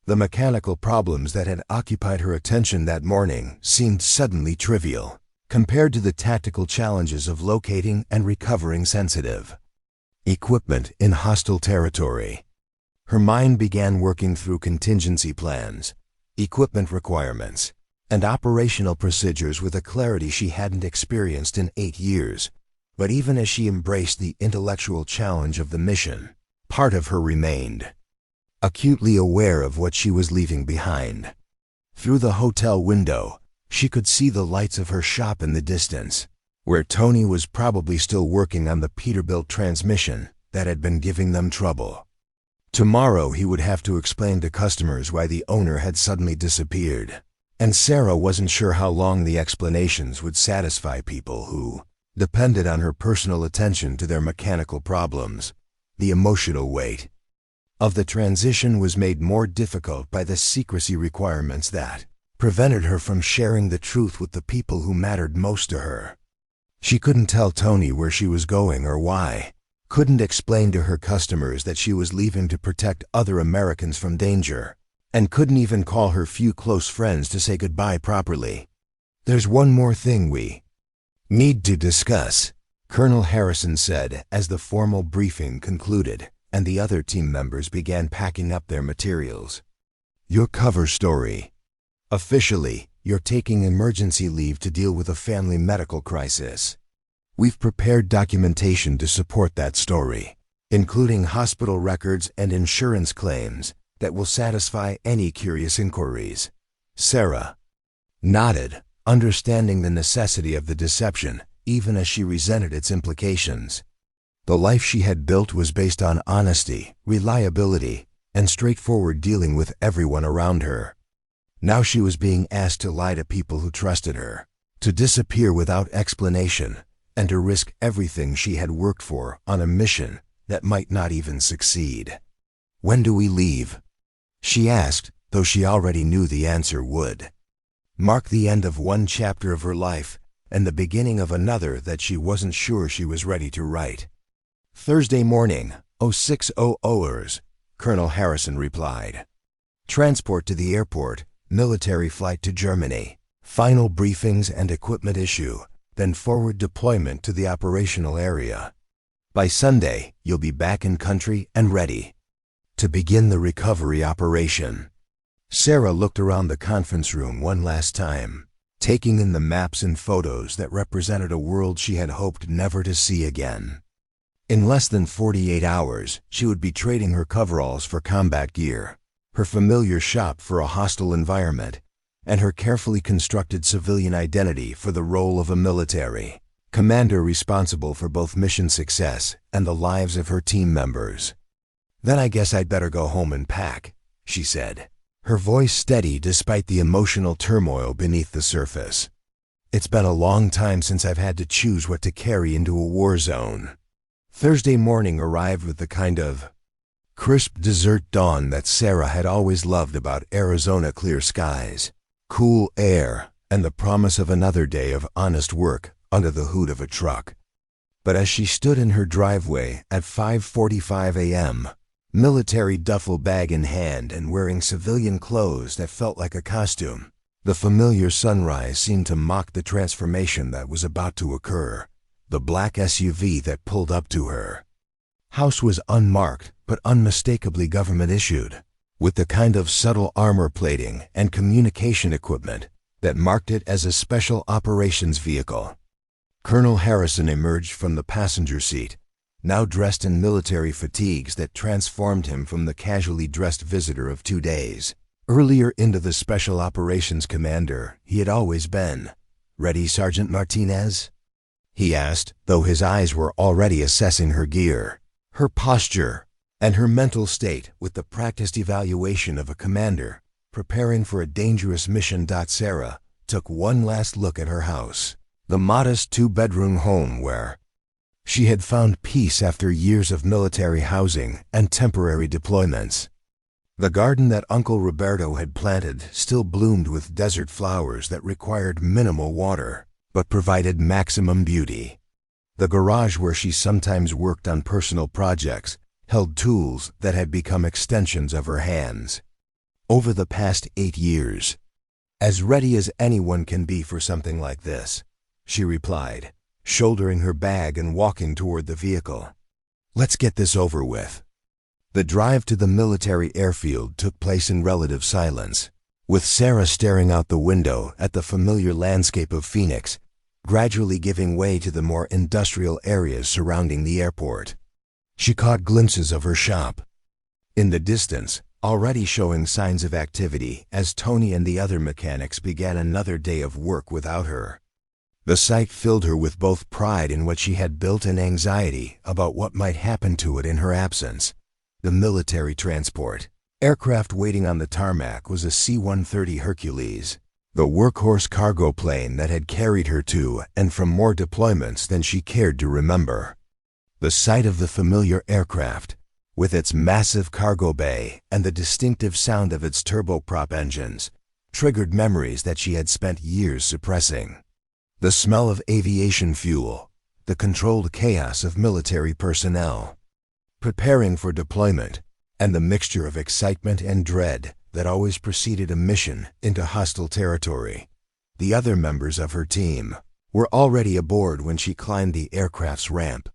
The mechanical problems that had occupied her attention that morning seemed suddenly trivial compared to the tactical challenges of locating and recovering sensitive equipment in hostile territory. Her mind began working through contingency plans, equipment requirements, and operational procedures with a clarity she hadn't experienced in 8 years. But even as she embraced the intellectual challenge of the mission, part of her remained acutely aware of what she was leaving behind. Through the hotel window, she could see the lights of her shop in the distance, where Tony was probably still working on the Peterbilt transmission that had been giving them trouble. Tomorrow he would have to explain to customers why the owner had suddenly disappeared, and Sarah wasn't sure how long the explanations would satisfy people who depended on her personal attention to their mechanical problems. The emotional weight of the transition was made more difficult by the secrecy requirements that prevented her from sharing the truth with the people who mattered most to her. She couldn't tell Tony where she was going or why, couldn't explain to her customers that she was leaving to protect other Americans from danger, and couldn't even call her few close friends to say goodbye properly. "There's one more thing we need to discuss," Colonel Harrison said as the formal briefing concluded and the other team members began packing up their materials. "Your cover story. Officially, you're taking emergency leave to deal with a family medical crisis. We've prepared documentation to support that story, including hospital records and insurance claims that will satisfy any curious inquiries." Sarah nodded, understanding the necessity of the deception, even as she resented its implications. The life she had built was based on honesty, reliability, and straightforward dealing with everyone around her. Now she was being asked to lie to people who trusted her, to disappear without explanation, and to risk everything she had worked for on a mission that might not even succeed. "When do we leave?" she asked, though she already knew the answer would mark the end of one chapter of her life and the beginning of another that she wasn't sure she was ready to write. "Thursday morning, 0600 hours, Colonel Harrison replied. "Transport to the airport, military flight to Germany, final briefings and equipment issue, then forward deployment to the operational area. By Sunday, you'll be back in country and ready to begin the recovery operation." Sarah looked around the conference room one last time, taking in the maps and photos that represented a world she had hoped never to see again. In less than 48 hours, she would be trading her coveralls for combat gear, her familiar shop for a hostile environment, and her carefully constructed civilian identity for the role of a military commander responsible for both mission success and the lives of her team members. "Then I guess I'd better go home and pack," she said, her voice steady despite the emotional turmoil beneath the surface. "It's been a long time since I've had to choose what to carry into a war zone." Thursday morning arrived with the kind of crisp desert dawn that Sarah had always loved about Arizona clear skies, cool air, and the promise of another day of honest work under the hood of a truck. But as she stood in her driveway at 5:45 a.m., military duffel bag in hand and wearing civilian clothes that felt like a costume, the familiar sunrise seemed to mock the transformation that was about to occur. The black SUV that pulled up to her house was unmarked but unmistakably government-issued, with the kind of subtle armor plating and communication equipment that marked it as a special operations vehicle. Colonel Harrison emerged from the passenger seat, now dressed in military fatigues that transformed him from the casually dressed visitor of 2 days earlier into the special operations commander he had always been. "Ready, Sergeant Martinez?" he asked, though his eyes were already assessing her gear, her posture, and her mental state with the practiced evaluation of a commander preparing for a dangerous mission. Sarah took one last look at her house, the modest 2-bedroom home where she had found peace after years of military housing and temporary deployments. The garden that Uncle Roberto had planted still bloomed with desert flowers that required minimal water, but provided maximum beauty. The garage where she sometimes worked on personal projects held tools that had become extensions of her hands. Over the past 8 years, "As ready as anyone can be for something like this," she replied, shouldering her bag and walking toward the vehicle. "Let's get this over with." The drive to the military airfield took place in relative silence, with Sarah staring out the window at the familiar landscape of Phoenix, gradually giving way to the more industrial areas surrounding the airport. She caught glimpses of her shop in the distance, already showing signs of activity as Tony and the other mechanics began another day of work without her. The sight filled her with both pride in what she had built and anxiety about what might happen to it in her absence. The military transport aircraft waiting on the tarmac was a C-130 Hercules, the workhorse cargo plane that had carried her to and from more deployments than she cared to remember. The sight of the familiar aircraft, with its massive cargo bay and the distinctive sound of its turboprop engines, triggered memories that she had spent years suppressing. The smell of aviation fuel, the controlled chaos of military personnel, preparing for deployment, and the mixture of excitement and dread that always preceded a mission into hostile territory. The other members of her team were already aboard when she climbed the aircraft's ramp.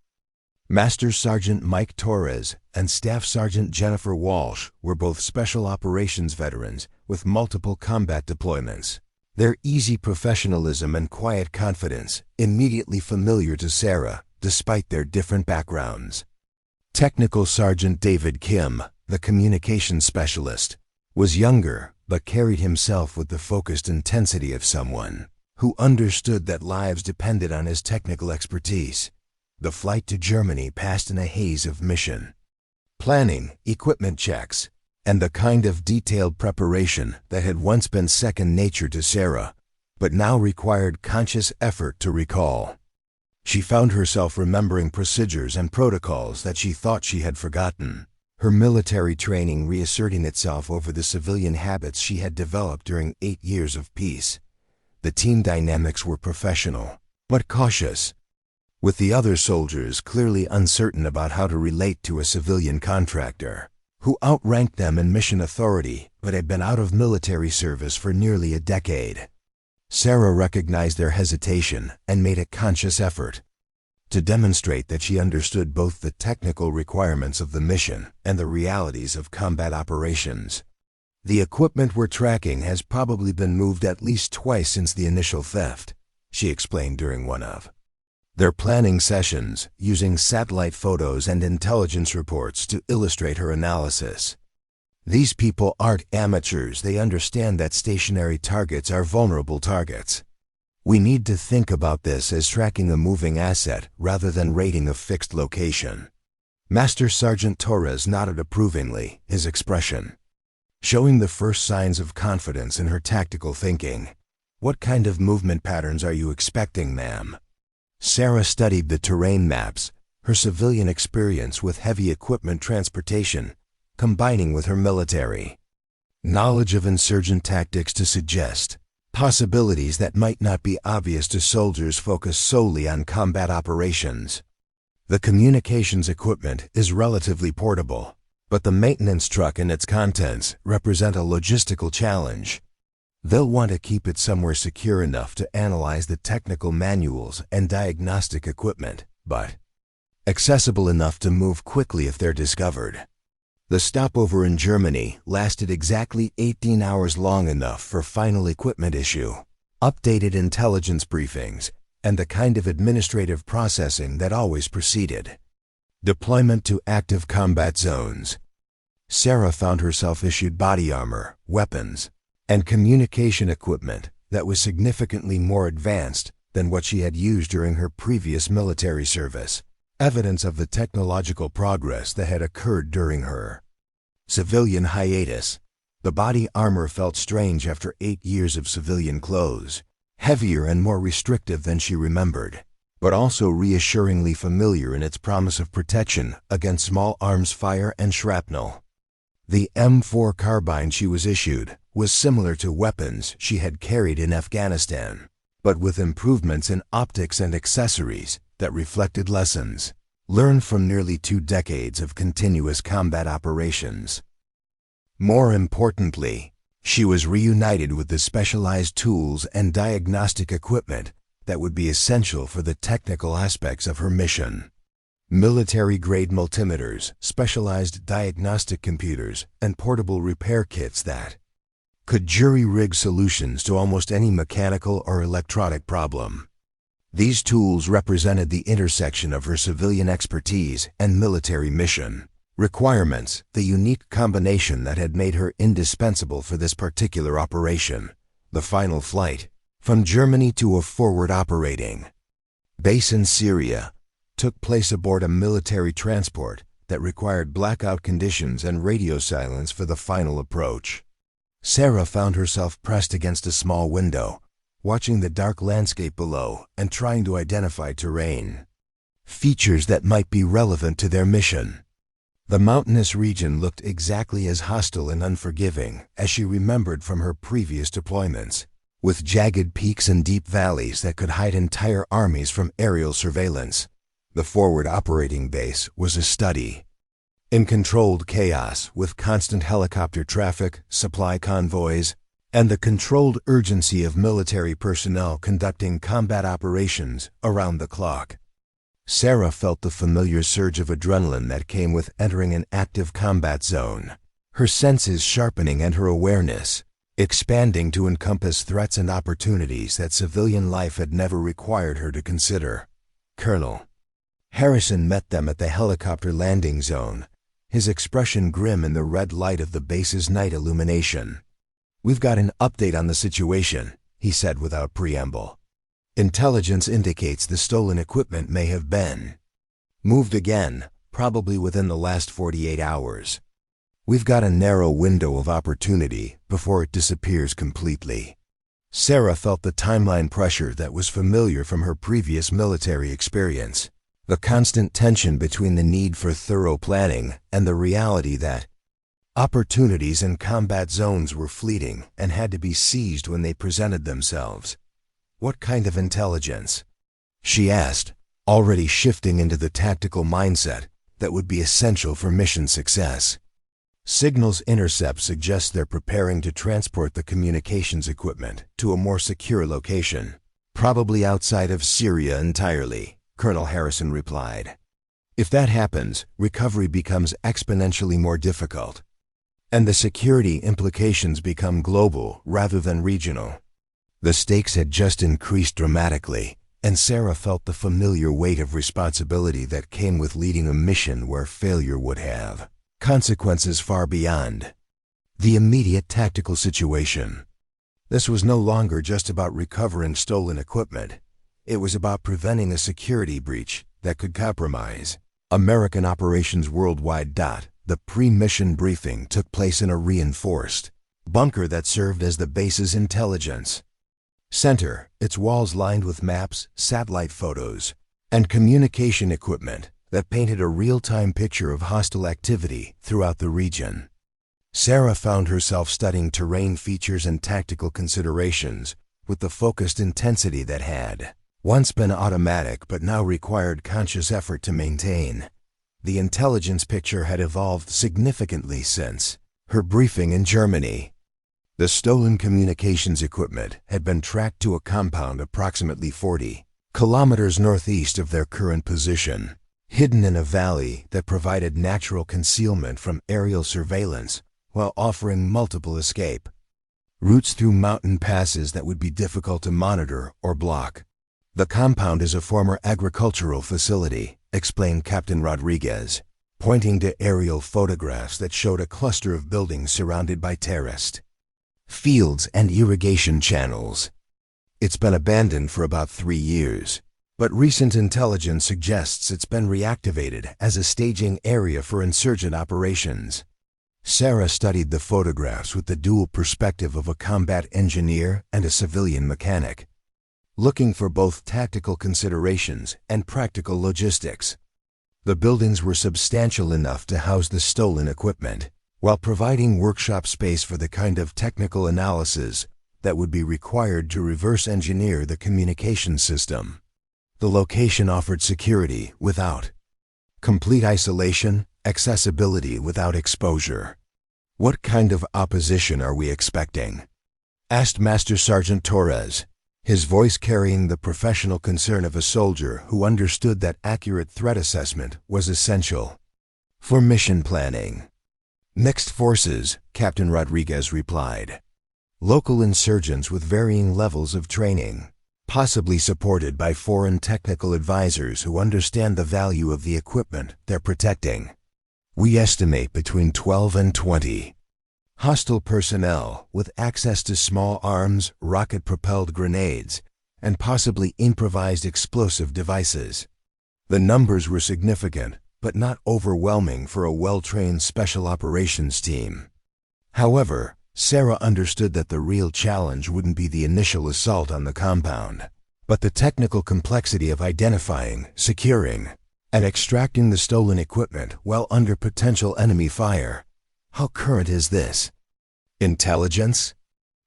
Master Sergeant Mike Torres and Staff Sergeant Jennifer Walsh were both special operations veterans with multiple combat deployments. Their easy professionalism and quiet confidence immediately familiar to Sarah, despite their different backgrounds. Technical Sergeant David Kim, the communications specialist, was younger but carried himself with the focused intensity of someone who understood that lives depended on his technical expertise. The flight to Germany passed in a haze of mission planning, equipment checks, and the kind of detailed preparation that had once been second nature to Sarah, but now required conscious effort to recall. She found herself remembering procedures and protocols that she thought she had forgotten, her military training reasserting itself over the civilian habits she had developed during 8 years of peace. The team dynamics were professional, but cautious, with the other soldiers clearly uncertain about how to relate to a civilian contractor who outranked them in mission authority but had been out of military service for nearly a decade. Sarah recognized their hesitation and made a conscious effort to demonstrate that she understood both the technical requirements of the mission and the realities of combat operations. "The equipment we're tracking has probably been moved at least twice since the initial theft," she explained during one of their planning sessions, using satellite photos and intelligence reports to illustrate her analysis. "These people aren't amateurs. They understand that stationary targets are vulnerable targets. We need to think about this as tracking a moving asset rather than rating a fixed location." Master Sergeant Torres nodded approvingly, his expression showing the first signs of confidence in her tactical thinking. "What kind of movement patterns are you expecting, ma'am?" Sarah studied the terrain maps, her civilian experience with heavy equipment transportation, combining with her military knowledge of insurgent tactics to suggest possibilities that might not be obvious to soldiers focused solely on combat operations. "The communications equipment is relatively portable, but the maintenance truck and its contents represent a logistical challenge. They'll want to keep it somewhere secure enough to analyze the technical manuals and diagnostic equipment, but accessible enough to move quickly if they're discovered." The stopover in Germany lasted exactly 18 hours, long enough for final equipment issue, updated intelligence briefings, and the kind of administrative processing that always preceded deployment to active combat zones. Sarah found herself issued body armor, weapons, and communication equipment that was significantly more advanced than what she had used during her previous military service, evidence of the technological progress that had occurred during her civilian hiatus. The body armor felt strange after 8 years of civilian clothes, heavier and more restrictive than she remembered, but also reassuringly familiar in its promise of protection against small arms fire and shrapnel. The M4 carbine she was issued was similar to weapons she had carried in Afghanistan, but with improvements in optics and accessories that reflected lessons learned from nearly 2 decades of continuous combat operations. More importantly, she was reunited with the specialized tools and diagnostic equipment that would be essential for the technical aspects of her mission. Military-grade multimeters, specialized diagnostic computers, and portable repair kits that could jury-rig solutions to almost any mechanical or electronic problem. These tools represented the intersection of her civilian expertise and military mission requirements, the unique combination that had made her indispensable for this particular operation. The final flight from Germany to a forward operating base in Syria took place aboard a military transport that required blackout conditions and radio silence for the final approach. Sarah found herself pressed against a small window, watching the dark landscape below and trying to identify terrain features that might be relevant to their mission. The mountainous region looked exactly as hostile and unforgiving as she remembered from her previous deployments, with jagged peaks and deep valleys that could hide entire armies from aerial surveillance. The forward operating base was a study in controlled chaos, with constant helicopter traffic, supply convoys, and the controlled urgency of military personnel conducting combat operations around the clock. Sarah felt the familiar surge of adrenaline that came with entering an active combat zone, her senses sharpening and her awareness expanding to encompass threats and opportunities that civilian life had never required her to consider. Colonel Harrison met them at the helicopter landing zone, his expression grim in the red light of the base's night illumination. "We've got an update on the situation," he said without preamble. "Intelligence indicates the stolen equipment may have been moved again, probably within the last 48 hours. We've got a narrow window of opportunity before it disappears completely." Sarah felt the timeline pressure that was familiar from her previous military experience, the constant tension between the need for thorough planning and the reality that opportunities in combat zones were fleeting and had to be seized when they presented themselves. "What kind of intelligence?" she asked, already shifting into the tactical mindset that would be essential for mission success. "Signals intercept suggest they're preparing to transport the communications equipment to a more secure location, probably outside of Syria entirely," Colonel Harrison replied. "If that happens, recovery becomes exponentially more difficult, and the security implications become global rather than regional." The stakes had just increased dramatically, and Sarah felt the familiar weight of responsibility that came with leading a mission where failure would have consequences far beyond the immediate tactical situation. This was no longer just about recovering stolen equipment. It was about preventing a security breach that could compromise American operations worldwide. The pre-mission briefing took place in a reinforced bunker that served as the base's intelligence center, its walls lined with maps, satellite photos, and communication equipment that painted a real-time picture of hostile activity throughout the region. Sarah found herself studying terrain features and tactical considerations with the focused intensity that had once been automatic but now required conscious effort to maintain. The intelligence picture had evolved significantly since her briefing in Germany. The stolen communications equipment had been tracked to a compound approximately 40 kilometers northeast of their current position, hidden in a valley that provided natural concealment from aerial surveillance while offering multiple escape routes through mountain passes that would be difficult to monitor or block. "The compound is a former agricultural facility," explained Captain Rodriguez, pointing to aerial photographs that showed a cluster of buildings surrounded by terraced fields and irrigation channels. "It's been abandoned for about 3 years, but recent intelligence suggests it's been reactivated as a staging area for insurgent operations." Sarah studied the photographs with the dual perspective of a combat engineer and a civilian mechanic, looking for both tactical considerations and practical logistics. The buildings were substantial enough to house the stolen equipment, while providing workshop space for the kind of technical analysis that would be required to reverse engineer the communication system. The location offered security without complete isolation, accessibility without exposure. "What kind of opposition are we expecting?" asked Master Sergeant Torres, his voice carrying the professional concern of a soldier who understood that accurate threat assessment was essential for mission planning. "Mixed forces," Captain Rodriguez replied. "Local insurgents with varying levels of training, possibly supported by foreign technical advisors who understand the value of the equipment they're protecting. We estimate between 12 and 20 hostile personnel with access to small arms, rocket-propelled grenades, and possibly improvised explosive devices." The numbers were significant, but not overwhelming for a well-trained special operations team. However, Sarah understood that the real challenge wouldn't be the initial assault on the compound, but the technical complexity of identifying, securing, and extracting the stolen equipment while under potential enemy fire. How current is this? Intelligence?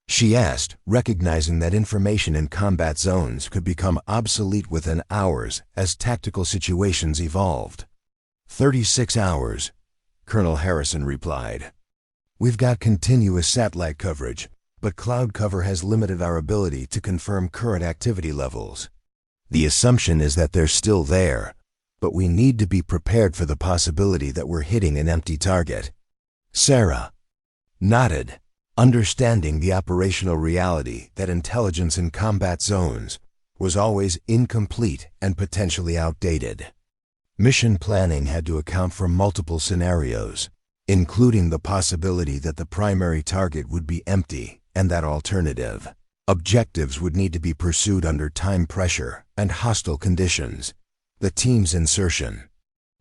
She asked, recognizing that information in combat zones could become obsolete within hours as tactical situations evolved. 36 hours, Colonel Harrison replied. We've got continuous satellite coverage, but cloud cover has limited our ability to confirm current activity levels. The assumption is that they're still there, but we need to be prepared for the possibility that we're hitting an empty target. Sarah nodded, understanding the operational reality that intelligence in combat zones was always incomplete and potentially outdated. Mission planning had to account for multiple scenarios, including the possibility that the primary target would be empty and that alternative objectives would need to be pursued under time pressure and hostile conditions. The team's insertion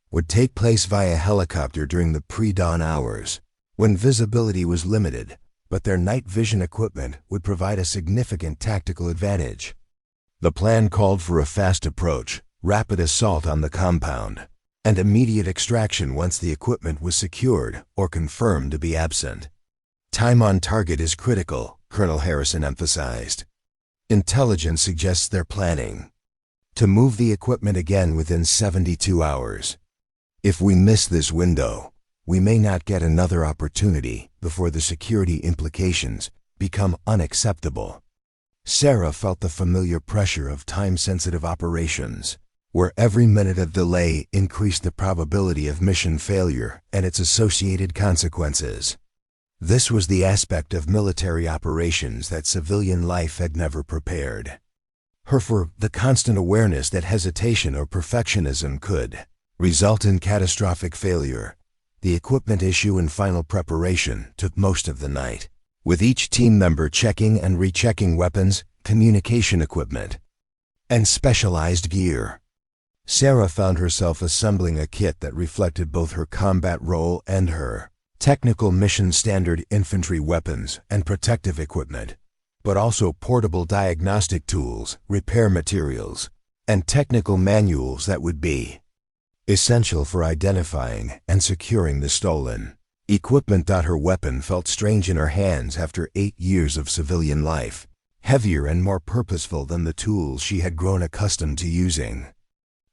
would take place via helicopter during the pre-dawn hours, when visibility was limited, but their night vision equipment would provide a significant tactical advantage. The plan called for a fast approach, rapid assault on the compound, and immediate extraction once the equipment was secured or confirmed to be absent. Time on target is critical, Colonel Harrison emphasized. Intelligence suggests they're planning to move the equipment again within 72 hours. If we miss this window, we may not get another opportunity before the security implications become unacceptable. Sarah felt the familiar pressure of time-sensitive operations, where every minute of delay increased the probability of mission failure and its associated consequences. This was the aspect of military operations that civilian life had never prepared her for, the constant awareness that hesitation or perfectionism could result in catastrophic failure. The equipment issue and final preparation took most of the night, with each team member checking and rechecking weapons, communication equipment, and specialized gear. Sarah found herself assembling a kit that reflected both her combat role and her technical mission standard infantry weapons and protective equipment, but also portable diagnostic tools, repair materials, and technical manuals that would be essential for identifying and securing the stolen equipment. Her weapon felt strange in her hands after 8 years of civilian life, heavier and more purposeful than the tools she had grown accustomed to using.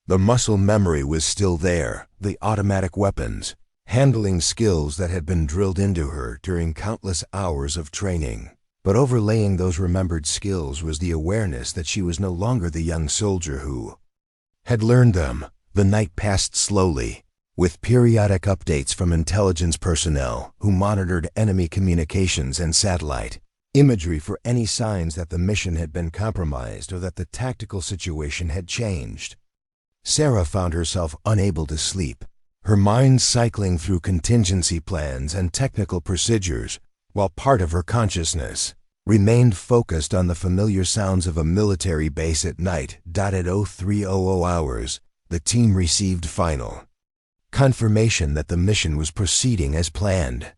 The muscle memory was still there, the automatic weapons, handling skills that had been drilled into her during countless hours of training. But overlaying those remembered skills was the awareness that she was no longer the young soldier who had learned them. The night passed slowly, with periodic updates from intelligence personnel who monitored enemy communications and satellite imagery for any signs that the mission had been compromised or that the tactical situation had changed. Sarah found herself unable to sleep, her mind cycling through contingency plans and technical procedures, while part of her consciousness remained focused on the familiar sounds of a military base at night. At 0300 hours, the team received final confirmation that the mission was proceeding as planned.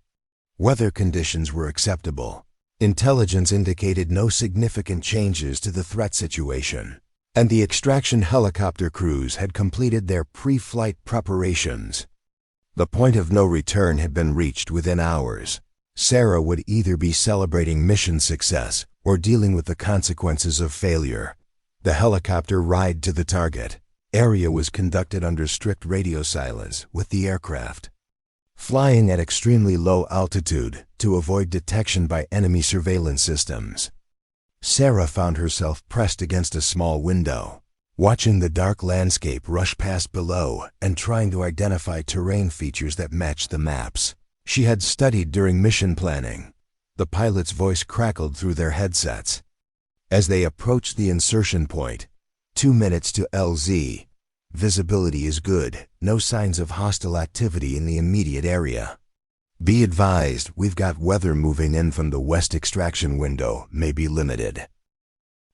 Weather conditions were acceptable. Intelligence indicated no significant changes to the threat situation, and the extraction helicopter crews had completed their pre-flight preparations. The point of no return had been reached within hours. Sarah would either be celebrating mission success or dealing with the consequences of failure. The helicopter ride to the target area was conducted under strict radio silence, with the aircraft flying at extremely low altitude to avoid detection by enemy surveillance systems. Sarah found herself pressed against a small window, watching the dark landscape rush past below and trying to identify terrain features that matched the maps she had studied during mission planning. The pilot's voice crackled through their headsets. As they approached the insertion point, 2 minutes to LZ, visibility is good, no signs of hostile activity in the immediate area. Be advised, we've got weather moving in from the west. Extraction window may be limited.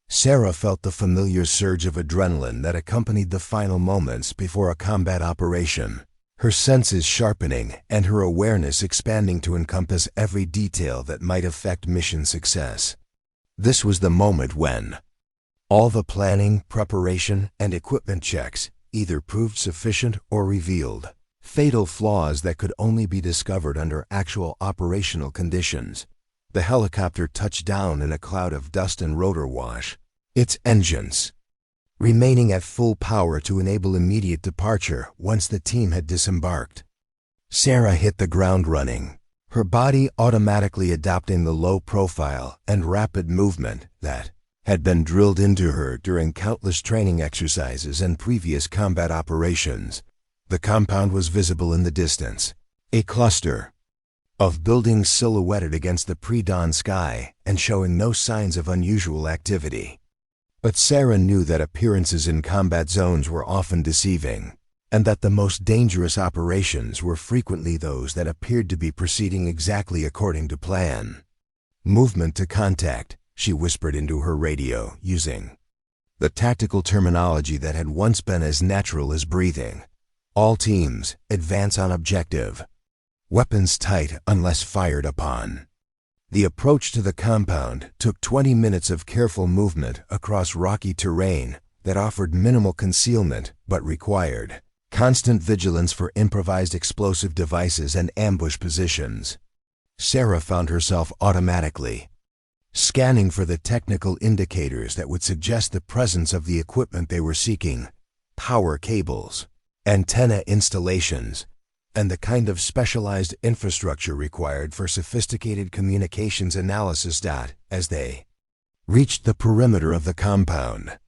Sarah felt the familiar surge of adrenaline that accompanied the final moments before a combat operation, her senses sharpening and her awareness expanding to encompass every detail that might affect mission success. This was the moment when all the planning, preparation, and equipment checks either proved sufficient or revealed fatal flaws that could only be discovered under actual operational conditions. The helicopter touched down in a cloud of dust and rotor wash, its engines remaining at full power to enable immediate departure once the team had disembarked. Sarah hit the ground running, her body automatically adopting the low profile and rapid movement that had been drilled into her during countless training exercises and previous combat operations. The compound was visible in the distance, a cluster of buildings silhouetted against the pre-dawn sky and showing no signs of unusual activity. But Sarah knew that appearances in combat zones were often deceiving, and that the most dangerous operations were frequently those that appeared to be proceeding exactly according to plan. "Movement to contact," she whispered into her radio, using the tactical terminology that had once been as natural as breathing. "All teams, advance on objective. Weapons tight unless fired upon." The approach to the compound took 20 minutes of careful movement across rocky terrain that offered minimal concealment but required constant vigilance for improvised explosive devices and ambush positions. Sarah found herself automatically scanning for the technical indicators that would suggest the presence of the equipment they were seeking: power cables, antenna installations, and the kind of specialized infrastructure required for sophisticated communications analysis. As they reached the perimeter of the compound,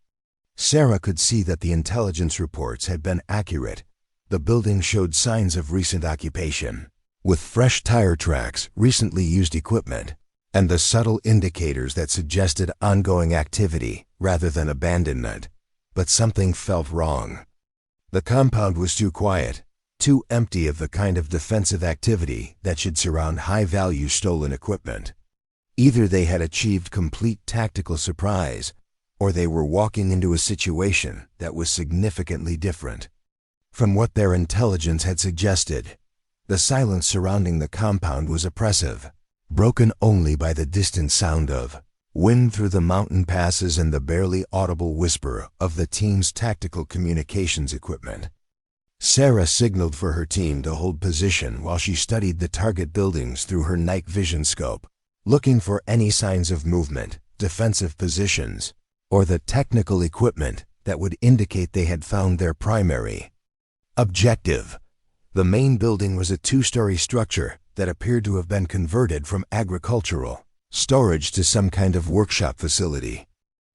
Sarah could see that the intelligence reports had been accurate. The building showed signs of recent occupation, with fresh tire tracks, recently used equipment, and the subtle indicators that suggested ongoing activity rather than abandonment. But something felt wrong. The compound was too quiet, too empty of the kind of defensive activity that should surround high-value stolen equipment. Either they had achieved complete tactical surprise, or they were walking into a situation that was significantly different from what their intelligence had suggested. The silence surrounding the compound was oppressive, broken only by the distant sound of wind through the mountain passes and the barely audible whisper of the team's tactical communications equipment. Sarah signaled for her team to hold position while she studied the target buildings through her night vision scope, looking for any signs of movement, defensive positions, or the technical equipment that would indicate they had found their primary objective. The main building was a two-story structure that appeared to have been converted from agricultural storage to some kind of workshop facility.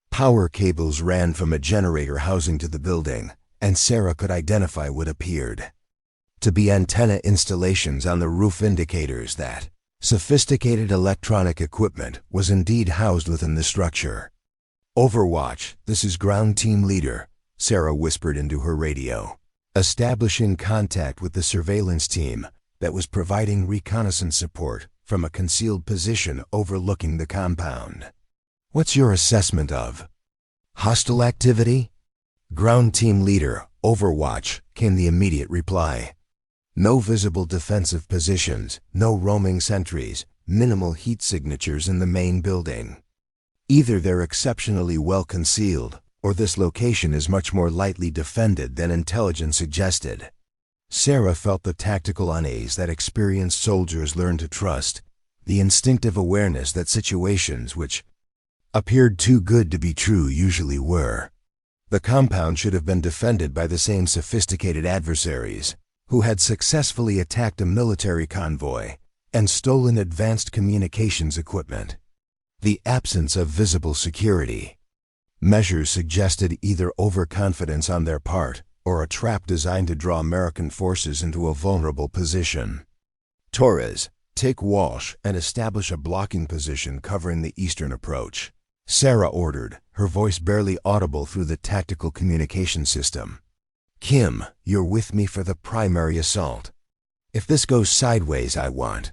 Power cables ran from a generator housing to the building, and Sarah could identify what appeared to be antenna installations on the roof, indicators that sophisticated electronic equipment was indeed housed within the structure. "Overwatch, this is Ground Team Leader," Sarah whispered into her radio, establishing contact with the surveillance team that was providing reconnaissance support from a concealed position overlooking the compound. "What's your assessment of hostile activity?" "Ground Team Leader, Overwatch," came the immediate reply. "No visible defensive positions, no roaming sentries, minimal heat signatures in the main building. Either they're exceptionally well concealed, or this location is much more lightly defended than intelligence suggested." Sarah felt the tactical unease that experienced soldiers learn to trust, the instinctive awareness that situations which appeared too good to be true usually were. The compound should have been defended by the same sophisticated adversaries who had successfully attacked a military convoy and stolen advanced communications equipment. The absence of visible security measures suggested either overconfidence on their part or a trap designed to draw American forces into a vulnerable position. "Torres, take Walsh and establish a blocking position covering the eastern approach," Sarah ordered, her voice barely audible through the tactical communication system. "Kim, you're with me for the primary assault. If this goes sideways, I want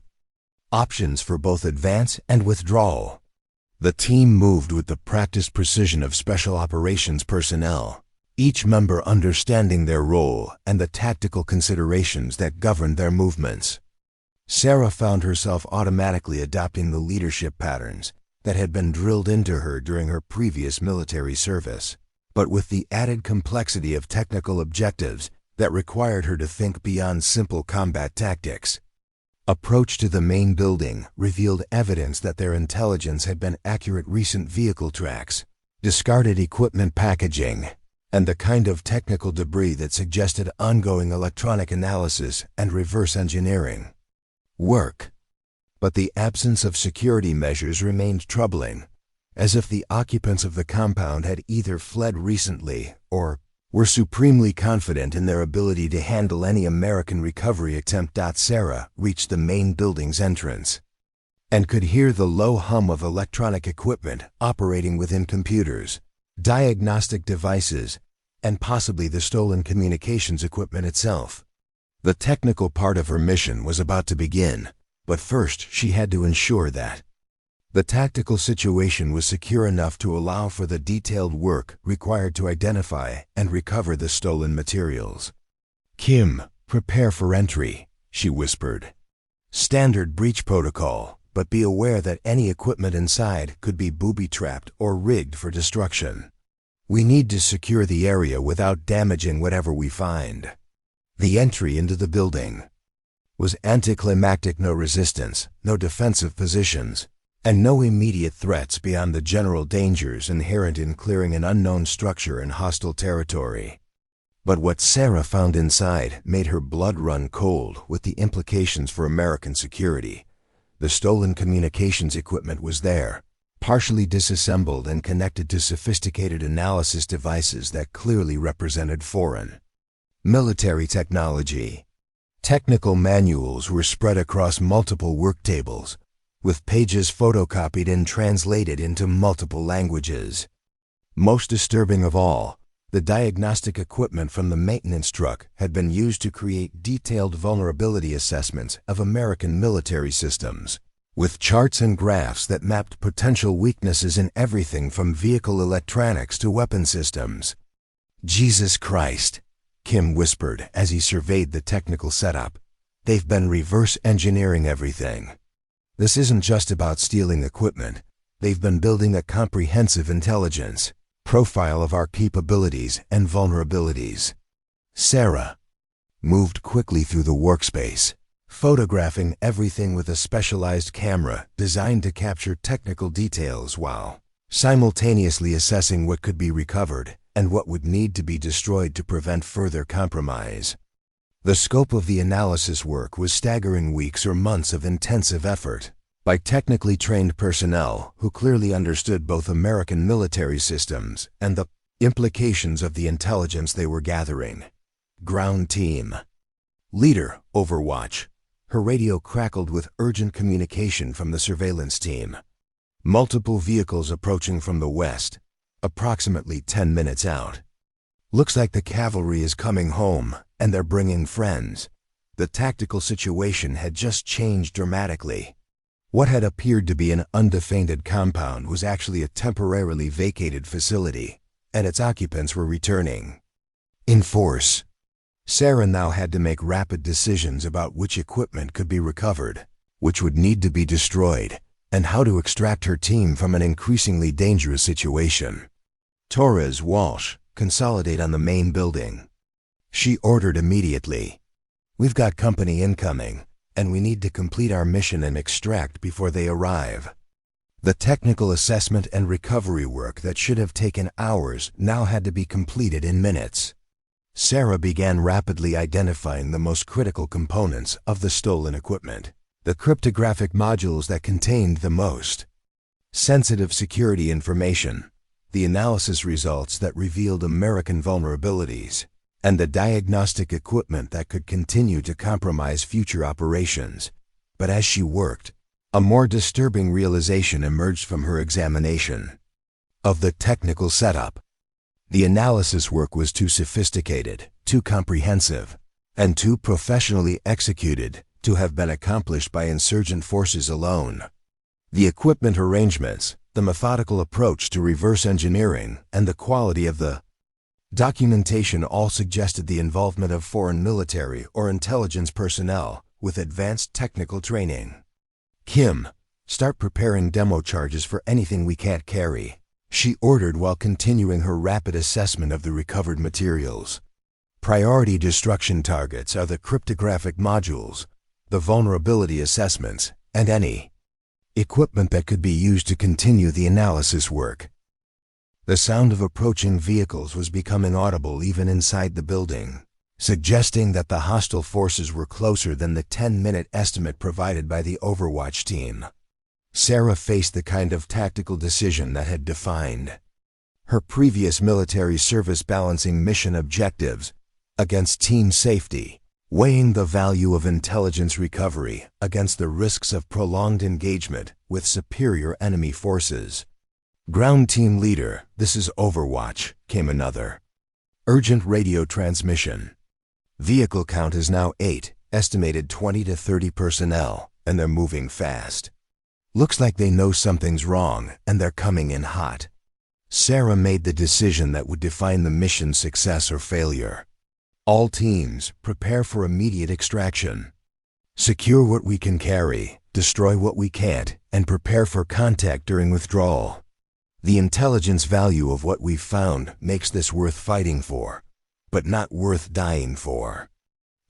options for both advance and withdrawal." The team moved with the practiced precision of special operations personnel, each member understanding their role and the tactical considerations that governed their movements. Sarah found herself automatically adopting the leadership patterns that had been drilled into her during her previous military service. but with the added complexity of technical objectives that required her to think beyond simple combat tactics. Approach to the main building revealed evidence that their intelligence had been accurate recent vehicle tracks, discarded equipment packaging, and the kind of technical debris that suggested ongoing electronic analysis and reverse engineering work. But the absence of security measures remained troubling, as if the occupants of the compound had either fled recently or were supremely confident in their ability to handle any American recovery attempt. Sarah reached the main building's entrance and could hear the low hum of electronic equipment operating within computers, diagnostic devices, and possibly the stolen communications equipment itself. The technical part of her mission was about to begin, but first she had to ensure that the tactical situation was secure enough to allow for the detailed work required to identify and recover the stolen materials. "Kim, prepare for entry," she whispered. "Standard breach protocol, but be aware that any equipment inside could be booby-trapped or rigged for destruction. We need to secure the area without damaging whatever we find." The entry into the building was anticlimactic. No resistance, no defensive positions, and no immediate threats beyond the general dangers inherent in clearing an unknown structure in hostile territory. But what Sarah found inside made her blood run cold with the implications for American security. The stolen communications equipment was there, partially disassembled and connected to sophisticated analysis devices that clearly represented foreign military technology. Technical manuals were spread across multiple work tables, with pages photocopied and translated into multiple languages. Most disturbing of all, the diagnostic equipment from the maintenance truck had been used to create detailed vulnerability assessments of American military systems, with charts and graphs that mapped potential weaknesses in everything from vehicle electronics to weapon systems. "Jesus Christ," Kim whispered as he surveyed the technical setup. "They've been reverse engineering everything. This isn't just about stealing equipment. They've been building a comprehensive intelligence profile of our capabilities and vulnerabilities." Sarah moved quickly through the workspace, photographing everything with a specialized camera designed to capture technical details while simultaneously assessing what could be recovered and what would need to be destroyed to prevent further compromise. The scope of the analysis work was staggering weeks or months of intensive effort by technically trained personnel who clearly understood both American military systems and the implications of the intelligence they were gathering. "Ground team. Leader, Overwatch." Her radio crackled with urgent communication from the surveillance team. "Multiple vehicles approaching from the west, approximately 10 minutes out. Looks like the cavalry is coming home, and they're bringing friends." The tactical situation had just changed dramatically. What had appeared to be an undefended compound was actually a temporarily vacated facility, and its occupants were returning in force. Sarah now had to make rapid decisions about which equipment could be recovered, which would need to be destroyed, and how to extract her team from an increasingly dangerous situation. "Torres, Walsh, consolidate on the main building," she ordered immediately. "We've got company incoming, and we need to complete our mission and extract before they arrive." The technical assessment and recovery work that should have taken hours now had to be completed in minutes. Sarah began rapidly identifying the most critical components of the stolen equipment, the cryptographic modules that contained the most sensitive security information, the analysis results that revealed American vulnerabilities, and the diagnostic equipment that could continue to compromise future operations. But as she worked, a more disturbing realization emerged from her examination of the technical setup. The analysis work was too sophisticated, too comprehensive, and too professionally executed to have been accomplished by insurgent forces alone. The equipment arrangements, the methodical approach to reverse engineering, and the quality of the documentation all suggested the involvement of foreign military or intelligence personnel with advanced technical training. "Kim, start preparing demo charges for anything we can't carry," she ordered while continuing her rapid assessment of the recovered materials. Priority destruction targets are the cryptographic modules, the vulnerability assessments, and any equipment that could be used to continue the analysis work. The sound of approaching vehicles was becoming audible even inside the building, suggesting that the hostile forces were closer than the 10-minute estimate provided by the Overwatch team. Sarah faced the kind of tactical decision that had defined her previous military service, balancing mission objectives against team safety, weighing the value of intelligence recovery against the risks of prolonged engagement with superior enemy forces. "Ground team leader, this is Overwatch," came another urgent radio transmission. "Vehicle count is now 8, estimated 20 to 30 personnel, and they're moving fast. Looks like they know something's wrong, and they're coming in hot." Sarah made the decision that would define the mission's success or failure. "All teams, prepare for immediate extraction. Secure what we can carry, destroy what we can't, and prepare for contact during withdrawal. The intelligence value of what we've found makes this worth fighting for, but not worth dying for."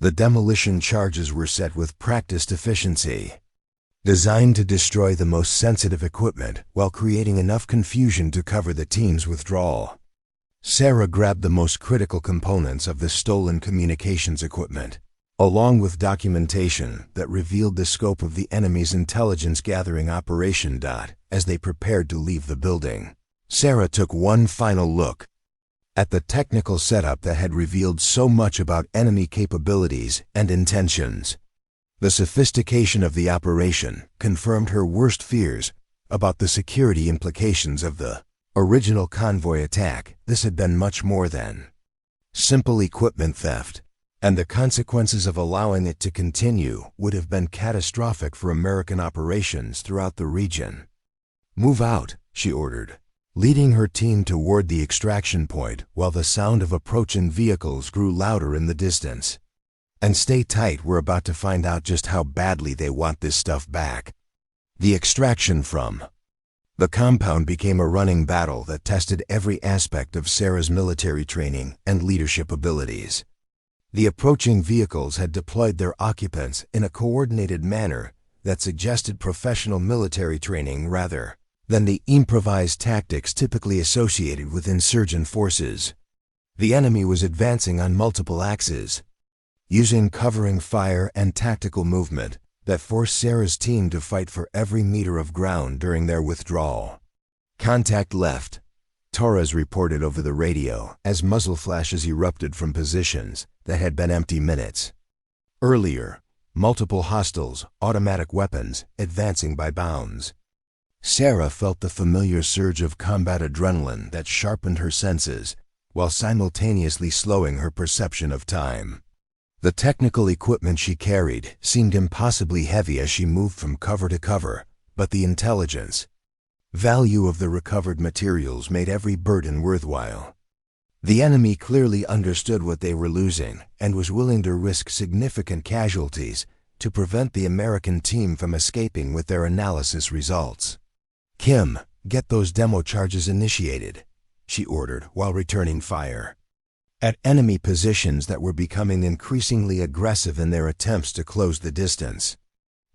The demolition charges were set with practiced efficiency, designed to destroy the most sensitive equipment while creating enough confusion to cover the team's withdrawal. Sarah grabbed the most critical components of the stolen communications equipment, along with documentation that revealed the scope of the enemy's intelligence gathering operation. As they prepared to leave the building, Sarah took one final look at the technical setup that had revealed so much about enemy capabilities and intentions. The sophistication of the operation confirmed her worst fears about the security implications of the original convoy attack. This had been much more than simple equipment theft, and the consequences of allowing it to continue would have been catastrophic for American operations throughout the region. "Move out," she ordered, leading her team toward the extraction point while the sound of approaching vehicles grew louder in the distance. "And stay tight, we're about to find out just how badly they want this stuff back." The extraction from the compound became a running battle that tested every aspect of Sarah's military training and leadership abilities. The approaching vehicles had deployed their occupants in a coordinated manner that suggested professional military training rather than the improvised tactics typically associated with insurgent forces. The enemy was advancing on multiple axes, using covering fire and tactical movement that forced Sarah's team to fight for every meter of ground during their withdrawal. "Contact left," Torres reported over the radio as muzzle flashes erupted from positions that had been empty minutes earlier. Multiple hostiles, automatic weapons, advancing by bounds. Sarah felt the familiar surge of combat adrenaline that sharpened her senses while simultaneously slowing her perception of time. The technical equipment she carried seemed impossibly heavy as she moved from cover to cover, but the intelligence value of the recovered materials made every burden worthwhile. The enemy clearly understood what they were losing and was willing to risk significant casualties to prevent the American team from escaping with their analysis results. "Kim, get those demo charges initiated," she ordered while returning fire at enemy positions that were becoming increasingly aggressive in their attempts to close the distance.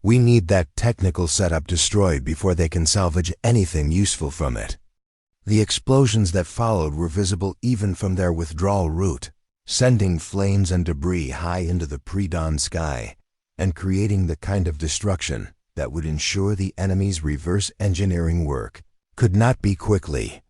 "We need that technical setup destroyed before they can salvage anything useful from it." The explosions that followed were visible even from their withdrawal route, sending flames and debris high into the pre-dawn sky and creating the kind of destruction that would ensure the enemy's reverse engineering work could not be quickly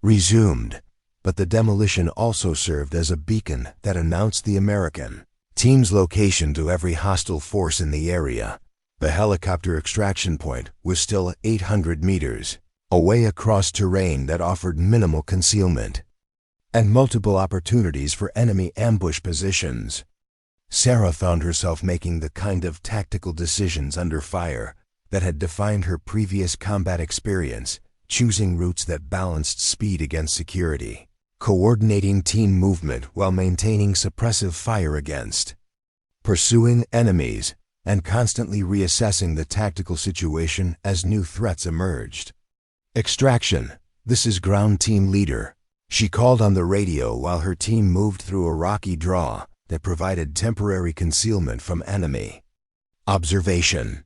resumed. But the demolition also served as a beacon that announced the American team's location to every hostile force in the area. The helicopter extraction point was still 800 meters away across terrain that offered minimal concealment and multiple opportunities for enemy ambush positions. Sarah found herself making the kind of tactical decisions under fire that had defined her previous combat experience, choosing routes that balanced speed against security, coordinating team movement while maintaining suppressive fire against pursuing enemies, and constantly reassessing the tactical situation as new threats emerged. Extraction, this is Ground Team Leader. She called on the radio while her team moved through a rocky draw that provided temporary concealment from enemy. Observation.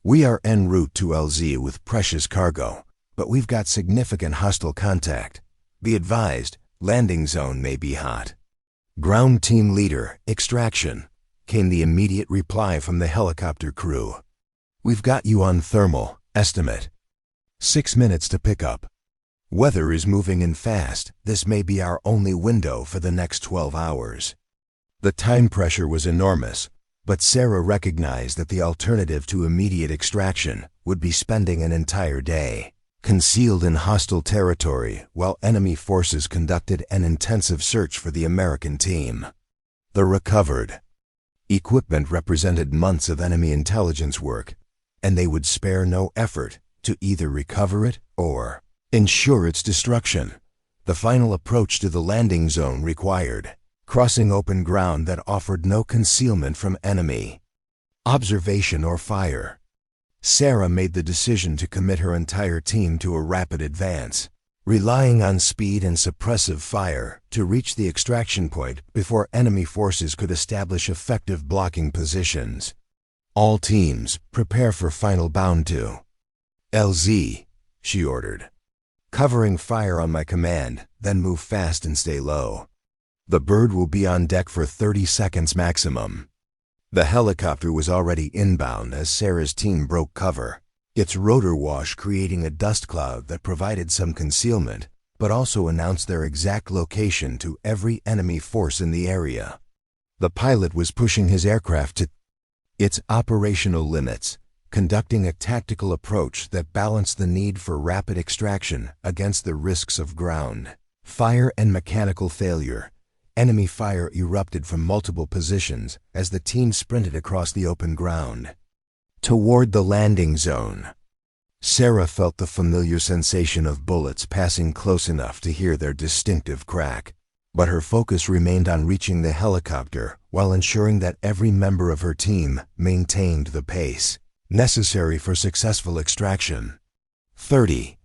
We are en route to LZ with precious cargo, but we've got significant hostile contact. Be advised, landing zone may be hot. Ground Team Leader, extraction, came the immediate reply from the helicopter crew. We've got you on thermal, estimate 6 minutes to pick up. Weather is moving in fast. This may be our only window for the next 12 hours. The time pressure was enormous, but Sarah recognized that the alternative to immediate extraction would be spending an entire day concealed in hostile territory while enemy forces conducted an intensive search for the American team. The recovered equipment represented months of enemy intelligence work, and they would spare no effort to either recover it or ensure its destruction. The final approach to the landing zone required crossing open ground that offered no concealment from enemy observation or fire. Sarah made the decision to commit her entire team to a rapid advance, relying on speed and suppressive fire to reach the extraction point before enemy forces could establish effective blocking positions. All teams, prepare for final bound to LZ, she ordered. Covering fire on my command, then move fast and stay low. The bird will be on deck for 30 seconds maximum. The helicopter was already inbound as Sarah's team broke cover, its rotor wash creating a dust cloud that provided some concealment, but also announced their exact location to every enemy force in the area. The pilot was pushing his aircraft to its operational limits, conducting a tactical approach that balanced the need for rapid extraction against the risks of ground fire and mechanical failure. Enemy fire erupted from multiple positions as the team sprinted across the open ground toward the landing zone. Sarah felt the familiar sensation of bullets passing close enough to hear their distinctive crack, but her focus remained on reaching the helicopter while ensuring that every member of her team maintained the pace necessary for successful extraction. 30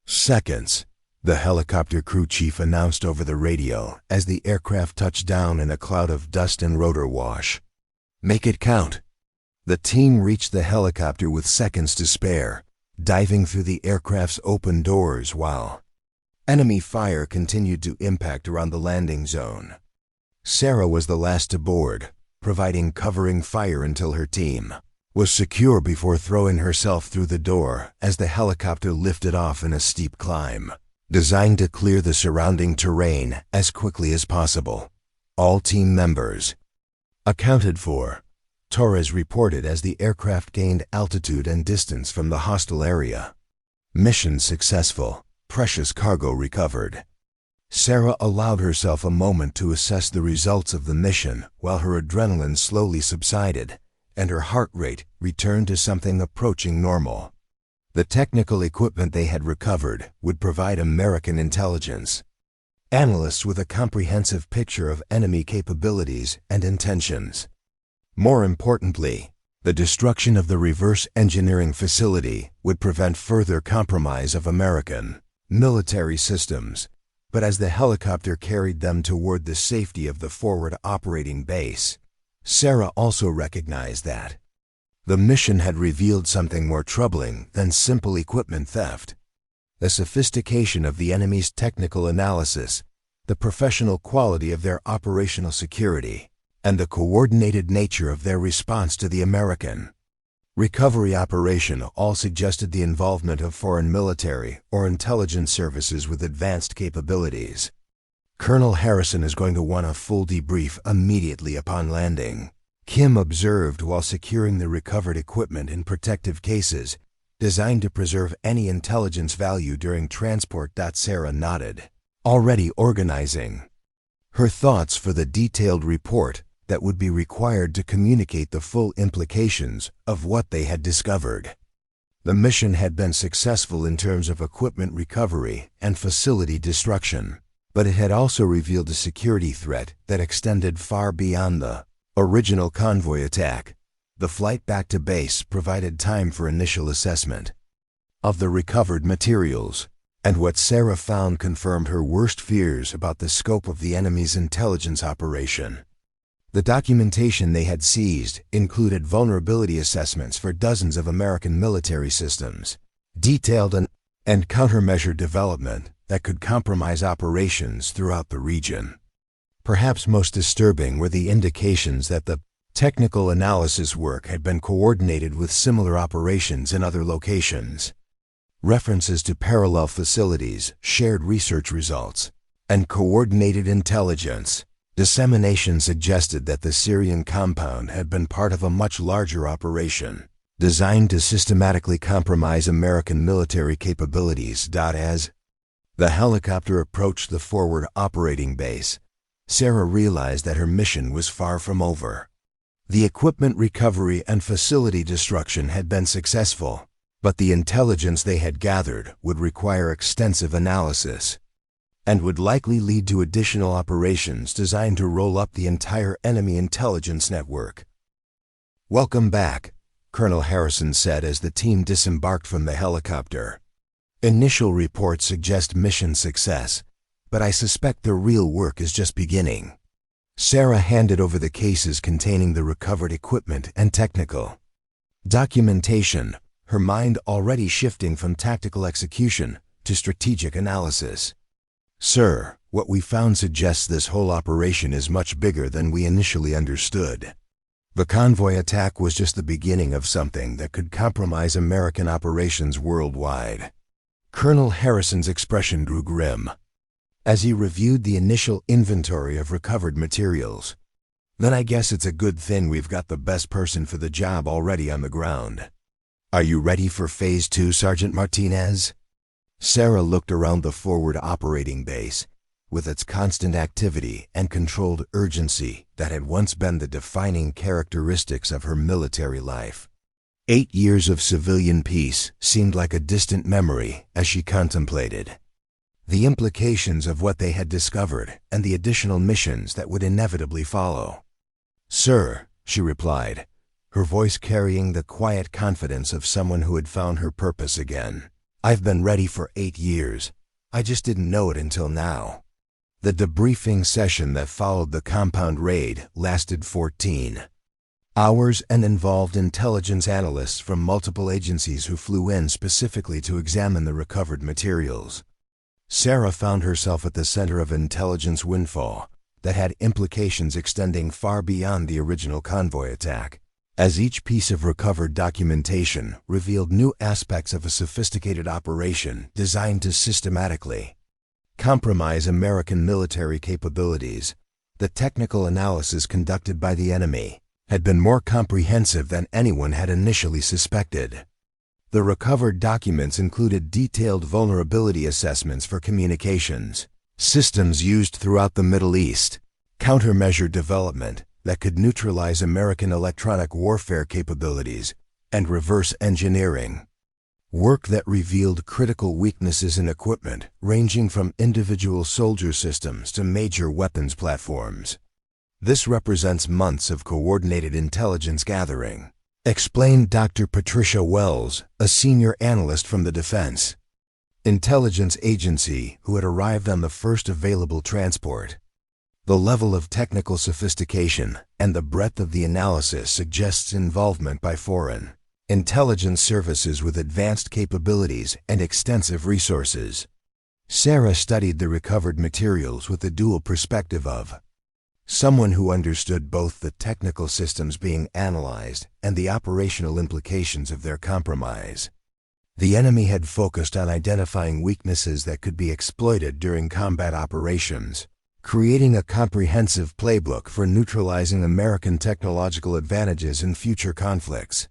seconds. The helicopter crew chief announced over the radio as the aircraft touched down in a cloud of dust and rotor wash. Make it count. The team reached the helicopter with seconds to spare, diving through the aircraft's open doors while enemy fire continued to impact around the landing zone. Sarah was the last to board, providing covering fire until her team was secure before throwing herself through the door as the helicopter lifted off in a steep climb, designed to clear the surrounding terrain as quickly as possible. All team members accounted for, Torres reported as the aircraft gained altitude and distance from the hostile area. Mission successful, precious cargo recovered. Sarah allowed herself a moment to assess the results of the mission while her adrenaline slowly subsided and her heart rate returned to something approaching normal. The technical equipment they had recovered would provide American intelligence analysts with a comprehensive picture of enemy capabilities and intentions. More importantly, the destruction of the reverse engineering facility would prevent further compromise of American military systems, but as the helicopter carried them toward the safety of the forward operating base, Sarah also recognized that the mission had revealed something more troubling than simple equipment theft. The sophistication of the enemy's technical analysis, the professional quality of their operational security, and the coordinated nature of their response to the American recovery operation all suggested the involvement of foreign military or intelligence services with advanced capabilities. Colonel Harrison is going to want a full debrief immediately upon landing, Kim observed while securing the recovered equipment in protective cases designed to preserve any intelligence value during transport. Sarah nodded, already organizing her thoughts for the detailed report that would be required to communicate the full implications of what they had discovered. The mission had been successful in terms of equipment recovery and facility destruction, but it had also revealed a security threat that extended far beyond the original convoy attack. The flight back to base provided time for initial assessment of the recovered materials. And what Sarah found confirmed her worst fears about the scope of the enemy's intelligence operation. The documentation they had seized included vulnerability assessments for dozens of American military systems, detailed and countermeasure development that could compromise operations throughout the region. Perhaps most disturbing were the indications that the technical analysis work had been coordinated with similar operations in other locations. References to parallel facilities, shared research results, and coordinated intelligence dissemination suggested that the Syrian compound had been part of a much larger operation, designed to systematically compromise American military capabilities. As the helicopter approached the forward operating base, Sarah realized that her mission was far from over. The equipment recovery and facility destruction had been successful, but the intelligence they had gathered would require extensive analysis and would likely lead to additional operations designed to roll up the entire enemy intelligence network. "Welcome back," Colonel Harrison said as the team disembarked from the helicopter. "Initial reports suggest mission success, but I suspect the real work is just beginning." Sarah handed over the cases containing the recovered equipment and technical documentation, her mind already shifting from tactical execution to strategic analysis. "Sir, what we found suggests this whole operation is much bigger than we initially understood. The convoy attack was just the beginning of something that could compromise American operations worldwide." Colonel Harrison's expression grew grim as he reviewed the initial inventory of recovered materials. "Then I guess it's a good thing we've got the best person for the job already on the ground. Are you ready for Phase 2, Sergeant Martinez?" Sarah looked around the forward operating base, with its constant activity and controlled urgency that had once been the defining characteristics of her military life. 8 years of civilian peace seemed like a distant memory as she contemplated the implications of what they had discovered and the additional missions that would inevitably follow. "Sir," she replied, her voice carrying the quiet confidence of someone who had found her purpose again. "I've been ready for 8 years. I just didn't know it until now." The debriefing session that followed the compound raid lasted 14 hours and involved intelligence analysts from multiple agencies who flew in specifically to examine the recovered materials. Sarah found herself at the center of intelligence windfall that had implications extending far beyond the original convoy attack, as each piece of recovered documentation revealed new aspects of a sophisticated operation designed to systematically compromise American military capabilities. The technical analysis conducted by the enemy had been more comprehensive than anyone had initially suspected. The recovered documents included detailed vulnerability assessments for communications systems used throughout the Middle East, countermeasure development that could neutralize American electronic warfare capabilities, and reverse engineering work that revealed critical weaknesses in equipment ranging from individual soldier systems to major weapons platforms. "This represents months of coordinated intelligence gathering," explained Dr. Patricia Wells, a senior analyst from the Defense Intelligence Agency who had arrived on the first available transport. "The level of technical sophistication and the breadth of the analysis suggests involvement by foreign intelligence services with advanced capabilities and extensive resources." Sarah studied the recovered materials with the dual perspective of someone who understood both the technical systems being analyzed and the operational implications of their compromise. The enemy had focused on identifying weaknesses that could be exploited during combat operations, creating a comprehensive playbook for neutralizing American technological advantages in future conflicts.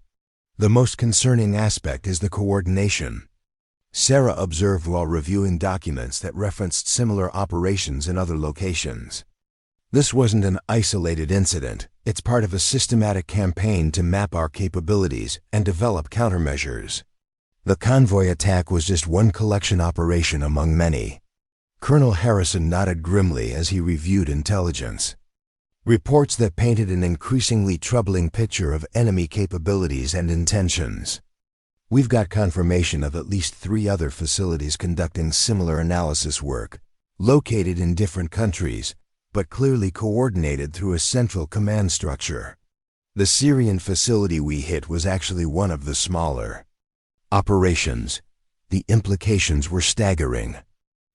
"The most concerning aspect is the coordination," Sarah observed while reviewing documents that referenced similar operations in other locations. "This wasn't an isolated incident. It's part of a systematic campaign to map our capabilities and develop countermeasures. The convoy attack was just one collection operation among many." Colonel Harrison nodded grimly as he reviewed intelligence reports that painted an increasingly troubling picture of enemy capabilities and intentions. We've got confirmation of at least 3 other facilities conducting similar analysis work, located in different countries, but clearly coordinated through a central command structure. The Syrian facility we hit was actually one of the smaller operations. The implications were staggering.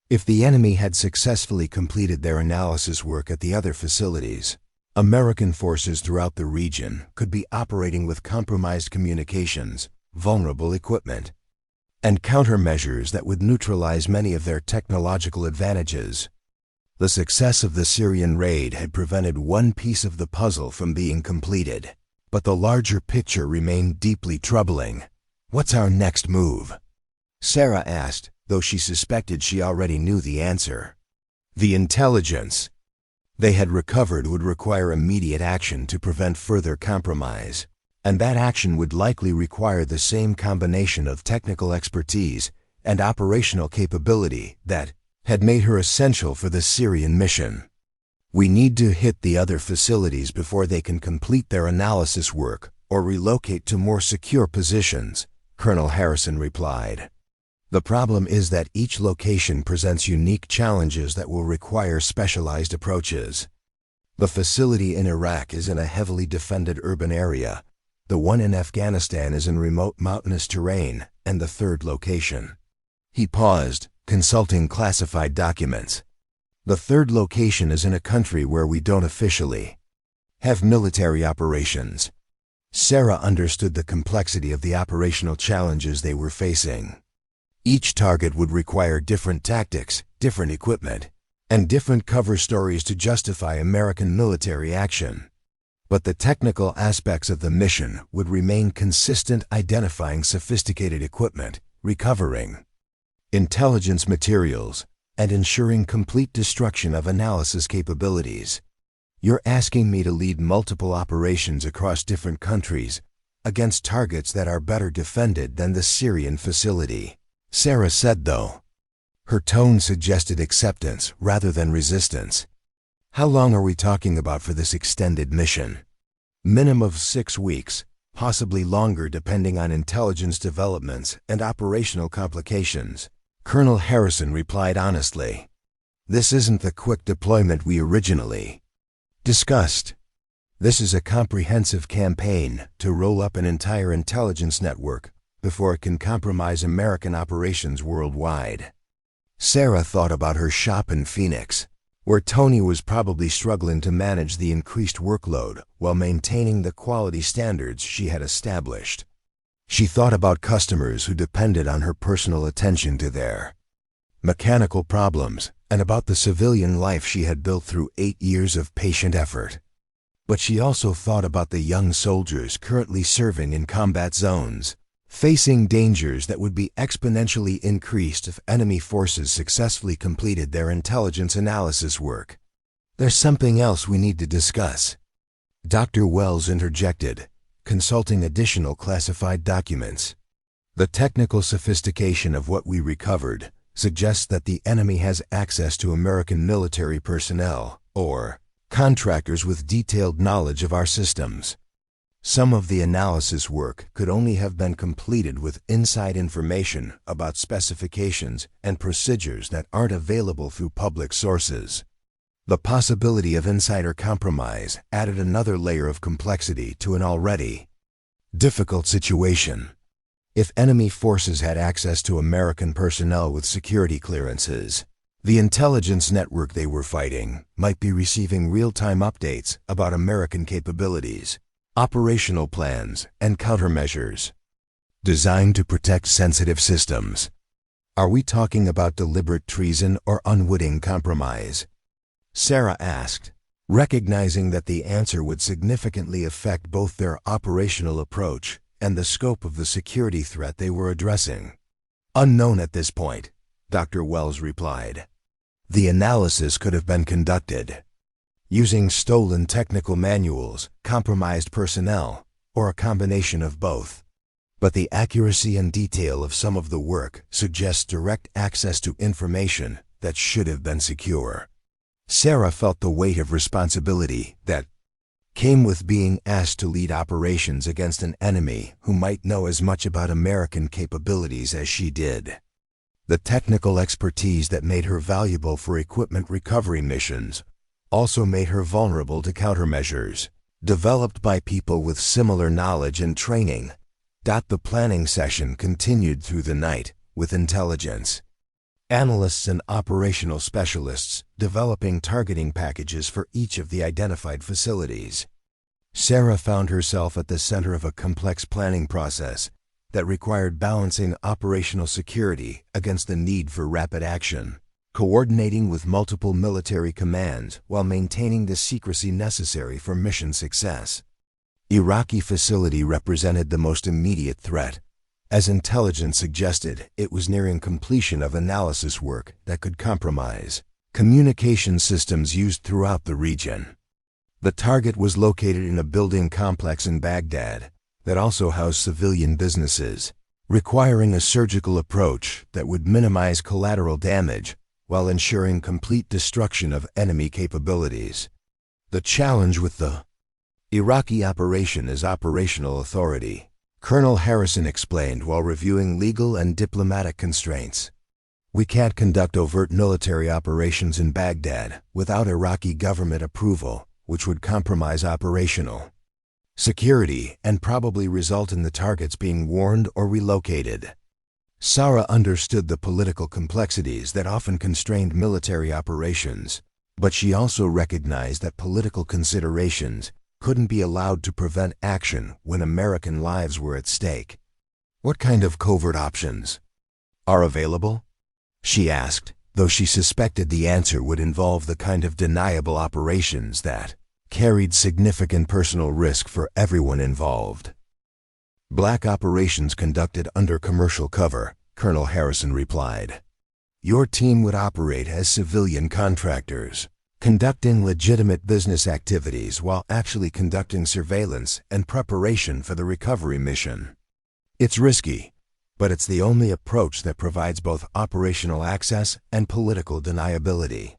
If the enemy had successfully completed their analysis work at the other facilities, American forces throughout the region could be operating with compromised communications, vulnerable equipment, and countermeasures that would neutralize many of their technological advantages. The success of the Syrian raid had prevented one piece of the puzzle from being completed, but the larger picture remained deeply troubling. "What's our next move?" Sarah asked, though she suspected she already knew the answer. The intelligence they had recovered would require immediate action to prevent further compromise, and that action would likely require the same combination of technical expertise and operational capability that had made her essential for the Syrian mission. "We need to hit the other facilities before they can complete their analysis work or relocate to more secure positions," Colonel Harrison replied. "The problem is that each location presents unique challenges that will require specialized approaches. The facility in Iraq is in a heavily defended urban area. The one in Afghanistan is in remote mountainous terrain, and the third location." He paused, consulting classified documents. "The third location is in a country where we don't officially have military operations." Sarah understood the complexity of the operational challenges they were facing. Each target would require different tactics, different equipment, and different cover stories to justify American military action. But the technical aspects of the mission would remain consistent, identifying sophisticated equipment, recovering intelligence materials, and ensuring complete destruction of analysis capabilities. "You're asking me to lead multiple operations across different countries against targets that are better defended than the Syrian facility," Sarah said, though her tone suggested acceptance rather than resistance. "How long are we talking about for this extended mission?" "Minimum of 6 weeks, possibly longer depending on intelligence developments and operational complications," Colonel Harrison replied honestly. "This isn't the quick deployment we originally discussed. This is a comprehensive campaign to roll up an entire intelligence network before it can compromise American operations worldwide." Sarah thought about her shop in Phoenix, where Tony was probably struggling to manage the increased workload while maintaining the quality standards she had established. She thought about customers who depended on her personal attention to their mechanical problems and about the civilian life she had built through 8 years of patient effort. But she also thought about the young soldiers currently serving in combat zones, facing dangers that would be exponentially increased if enemy forces successfully completed their intelligence analysis work. "There's something else we need to discuss," Dr. Wells interjected, consulting additional classified documents. "The technical sophistication of what we recovered suggests that the enemy has access to American military personnel, or contractors with detailed knowledge of our systems. Some of the analysis work could only have been completed with inside information about specifications and procedures that aren't available through public sources." The possibility of insider compromise added another layer of complexity to an already difficult situation. If enemy forces had access to American personnel with security clearances, the intelligence network they were fighting might be receiving real-time updates about American capabilities, operational plans, and countermeasures designed to protect sensitive systems. "Are we talking about deliberate treason or unwitting compromise?" Sarah asked, recognizing that the answer would significantly affect both their operational approach and the scope of the security threat they were addressing. "Unknown at this point," Dr. Wells replied. "The analysis could have been conducted using stolen technical manuals, compromised personnel, or a combination of both. But the accuracy and detail of some of the work suggests direct access to information that should have been secure." Sarah felt the weight of responsibility that came with being asked to lead operations against an enemy who might know as much about American capabilities as she did. The technical expertise that made her valuable for equipment recovery missions also made her vulnerable to countermeasures developed by people with similar knowledge and training. The planning session continued through the night, with intelligence analysts and operational specialists developing targeting packages for each of the identified facilities. Sarah found herself at the center of a complex planning process that required balancing operational security against the need for rapid action, coordinating with multiple military commands while maintaining the secrecy necessary for mission success. Iraqi facility represented the most immediate threat. As intelligence suggested, it was nearing completion of analysis work that could compromise communication systems used throughout the region. The target was located in a building complex in Baghdad that also housed civilian businesses, requiring a surgical approach that would minimize collateral damage while ensuring complete destruction of enemy capabilities. The challenge with the Iraqi operation is operational authority, Colonel Harrison explained while reviewing legal and diplomatic constraints. We can't conduct overt military operations in Baghdad without Iraqi government approval, which would compromise operational security and probably result in the targets being warned or relocated. Sarah understood the political complexities that often constrained military operations, but she also recognized that political considerations couldn't be allowed to prevent action when American lives were at stake. What kind of covert options are available? She asked, though she suspected the answer would involve the kind of deniable operations that carried significant personal risk for everyone involved. Black operations conducted under commercial cover, Colonel Harrison replied. Your team would operate as civilian contractors, conducting legitimate business activities while actually conducting surveillance and preparation for the recovery mission. It's risky, but it's the only approach that provides both operational access and political deniability.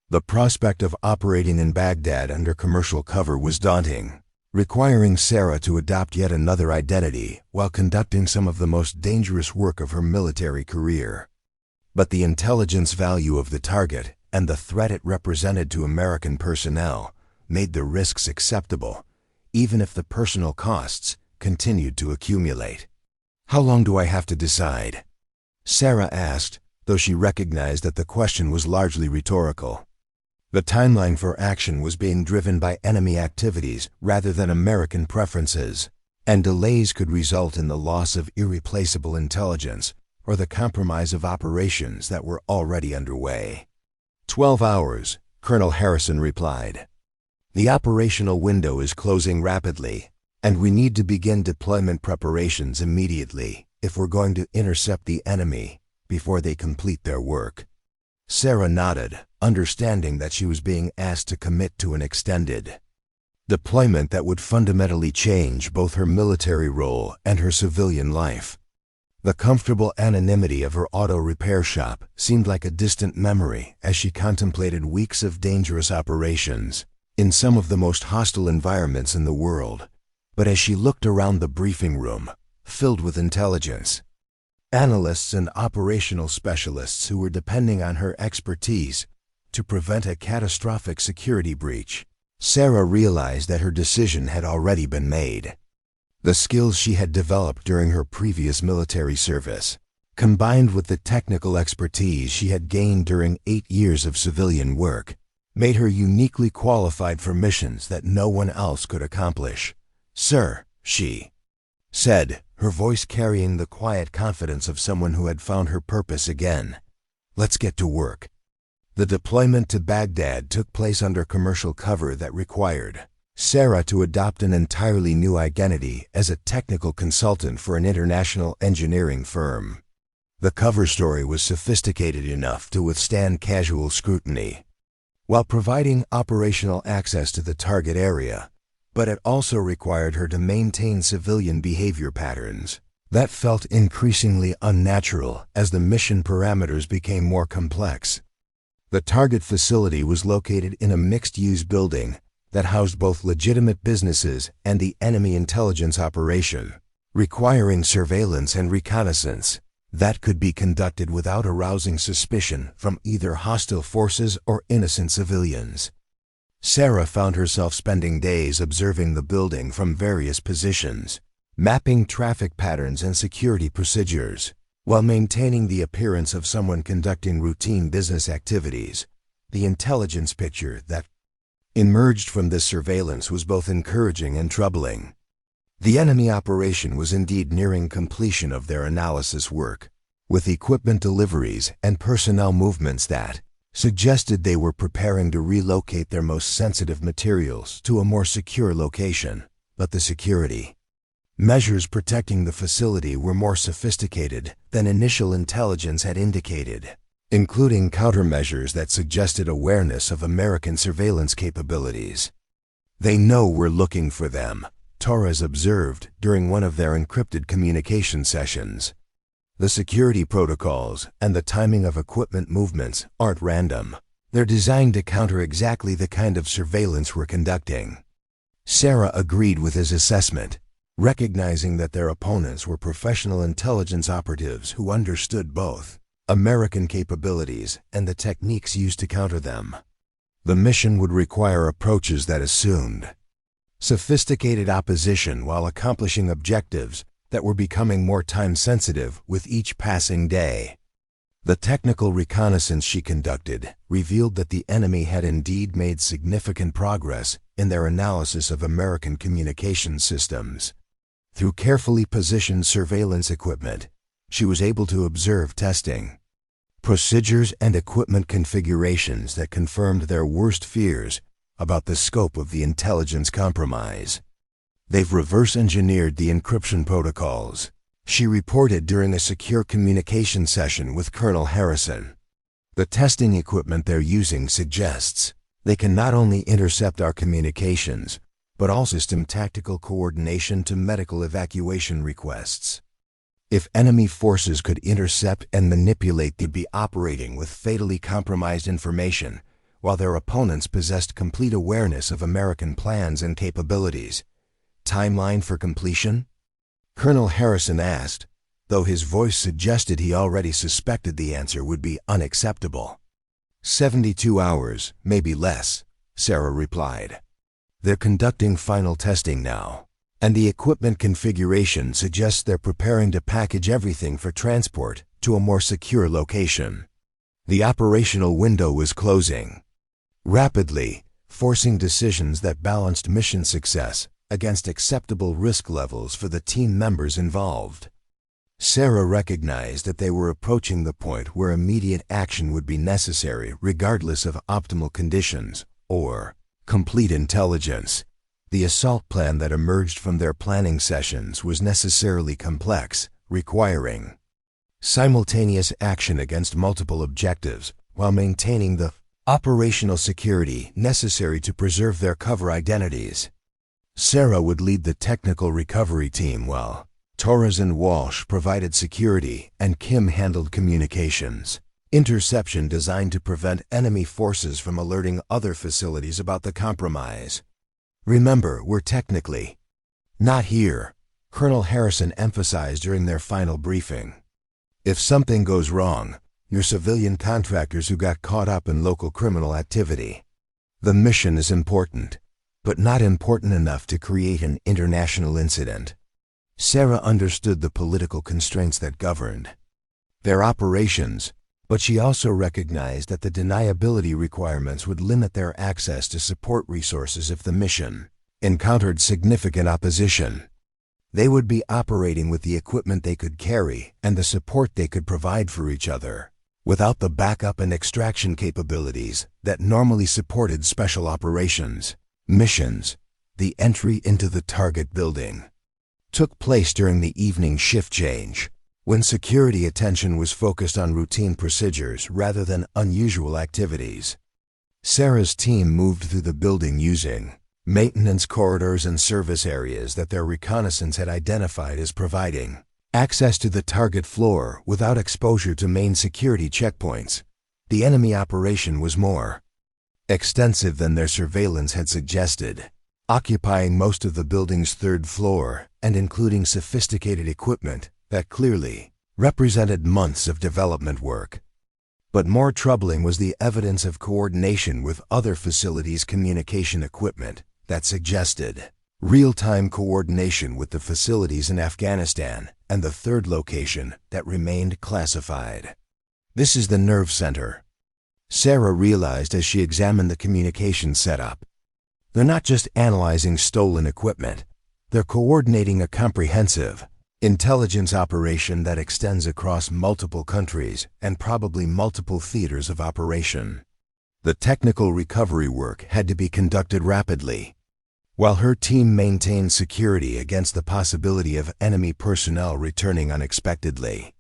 The prospect of operating in Baghdad under commercial cover was daunting, requiring Sarah to adopt yet another identity while conducting some of the most dangerous work of her military career. But the intelligence value of the target and the threat it represented to American personnel made the risks acceptable, even if the personal costs continued to accumulate. How long do I have to decide? Sarah asked, though she recognized that the question was largely rhetorical. The timeline for action was being driven by enemy activities rather than American preferences, and delays could result in the loss of irreplaceable intelligence or the compromise of operations that were already underway. 12 hours, Colonel Harrison replied. The operational window is closing rapidly, and we need to begin deployment preparations immediately if we're going to intercept the enemy before they complete their work. Sarah nodded, understanding that she was being asked to commit to an extended deployment that would fundamentally change both her military role and her civilian life. The comfortable anonymity of her auto repair shop seemed like a distant memory as she contemplated weeks of dangerous operations in some of the most hostile environments in the world. But as she looked around the briefing room, filled with intelligence analysts and operational specialists who were depending on her expertise to prevent a catastrophic security breach, Sarah realized that her decision had already been made. The skills she had developed during her previous military service, combined with the technical expertise she had gained during 8 years of civilian work, made her uniquely qualified for missions that no one else could accomplish. Sir, she said, her voice carrying the quiet confidence of someone who had found her purpose again. Let's get to work. The deployment to Baghdad took place under commercial cover that required Sarah to adopt an entirely new identity as a technical consultant for an international engineering firm. The cover story was sophisticated enough to withstand casual scrutiny, while providing operational access to the target area, but it also required her to maintain civilian behavior patterns that felt increasingly unnatural as the mission parameters became more complex. The target facility was located in a mixed-use building that housed both legitimate businesses and the enemy intelligence operation, requiring surveillance and reconnaissance that could be conducted without arousing suspicion from either hostile forces or innocent civilians. Sarah found herself spending days observing the building from various positions, mapping traffic patterns and security procedures, while maintaining the appearance of someone conducting routine business activities. The intelligence picture that emerged from this surveillance was both encouraging and troubling. The enemy operation was indeed nearing completion of their analysis work, with equipment deliveries and personnel movements that suggested they were preparing to relocate their most sensitive materials to a more secure location. But the security measures protecting the facility were more sophisticated than initial intelligence had indicated, including countermeasures that suggested awareness of American surveillance capabilities. "They know we're looking for them," Torres observed during one of their encrypted communication sessions. "The security protocols and the timing of equipment movements aren't random. They're designed to counter exactly the kind of surveillance we're conducting." Sarah agreed with his assessment, recognizing that their opponents were professional intelligence operatives who understood both American capabilities and the techniques used to counter them. The mission would require approaches that assumed sophisticated opposition while accomplishing objectives that were becoming more time-sensitive with each passing day. The technical reconnaissance she conducted revealed that the enemy had indeed made significant progress in their analysis of American communication systems. Through carefully positioned surveillance equipment, she was able to observe testing procedures and equipment configurations that confirmed their worst fears about the scope of the intelligence compromise. "They've reverse-engineered the encryption protocols," she reported during a secure communication session with Colonel Harrison. "The testing equipment they're using suggests they can not only intercept our communications, but also system tactical coordination to medical evacuation requests. If enemy forces could intercept and manipulate, they'd be operating with fatally compromised information, while their opponents possessed complete awareness of American plans and capabilities. Timeline for completion?" Colonel Harrison asked, though his voice suggested he already suspected the answer would be unacceptable. 72 hours, maybe less," Sarah replied. "They're conducting final testing now, and the equipment configuration suggests they're preparing to package everything for transport to a more secure location." The operational window was closing rapidly, forcing decisions that balanced mission success against acceptable risk levels for the team members involved. Sarah recognized that they were approaching the point where immediate action would be necessary regardless of optimal conditions or complete intelligence. The assault plan that emerged from their planning sessions was necessarily complex, requiring simultaneous action against multiple objectives while maintaining the operational security necessary to preserve their cover identities. Sarah would lead the technical recovery team while Torres and Walsh provided security and Kim handled communications interception designed to prevent enemy forces from alerting other facilities about the compromise. "Remember, we're technically not here," Colonel Harrison emphasized during their final briefing. "If something goes wrong, you're civilian contractors who got caught up in local criminal activity. The mission is important, but not important enough to create an international incident." Sarah understood the political constraints that governed their operations, but she also recognized that the deniability requirements would limit their access to support resources if the mission encountered significant opposition. They would be operating with the equipment they could carry and the support they could provide for each other, without the backup and extraction capabilities that normally supported special operations missions. The entry into the target building took place during the evening shift change, when security attention was focused on routine procedures rather than unusual activities. Sarah's team moved through the building using maintenance corridors and service areas that their reconnaissance had identified as providing access to the target floor without exposure to main security checkpoints. The enemy operation was more extensive than their surveillance had suggested, occupying most of the building's third floor and including sophisticated equipment that clearly represented months of development work. But more troubling was the evidence of coordination with other facilities' communication equipment that suggested real-time coordination with the facilities in Afghanistan and the third location that remained classified. This is the nerve center, Sarah realized as she examined the communication setup. They're not just analyzing stolen equipment, they're coordinating a comprehensive intelligence operation that extends across multiple countries and probably multiple theaters of operation. The technical recovery work had to be conducted rapidly, while her team maintained security against the possibility of enemy personnel returning unexpectedly.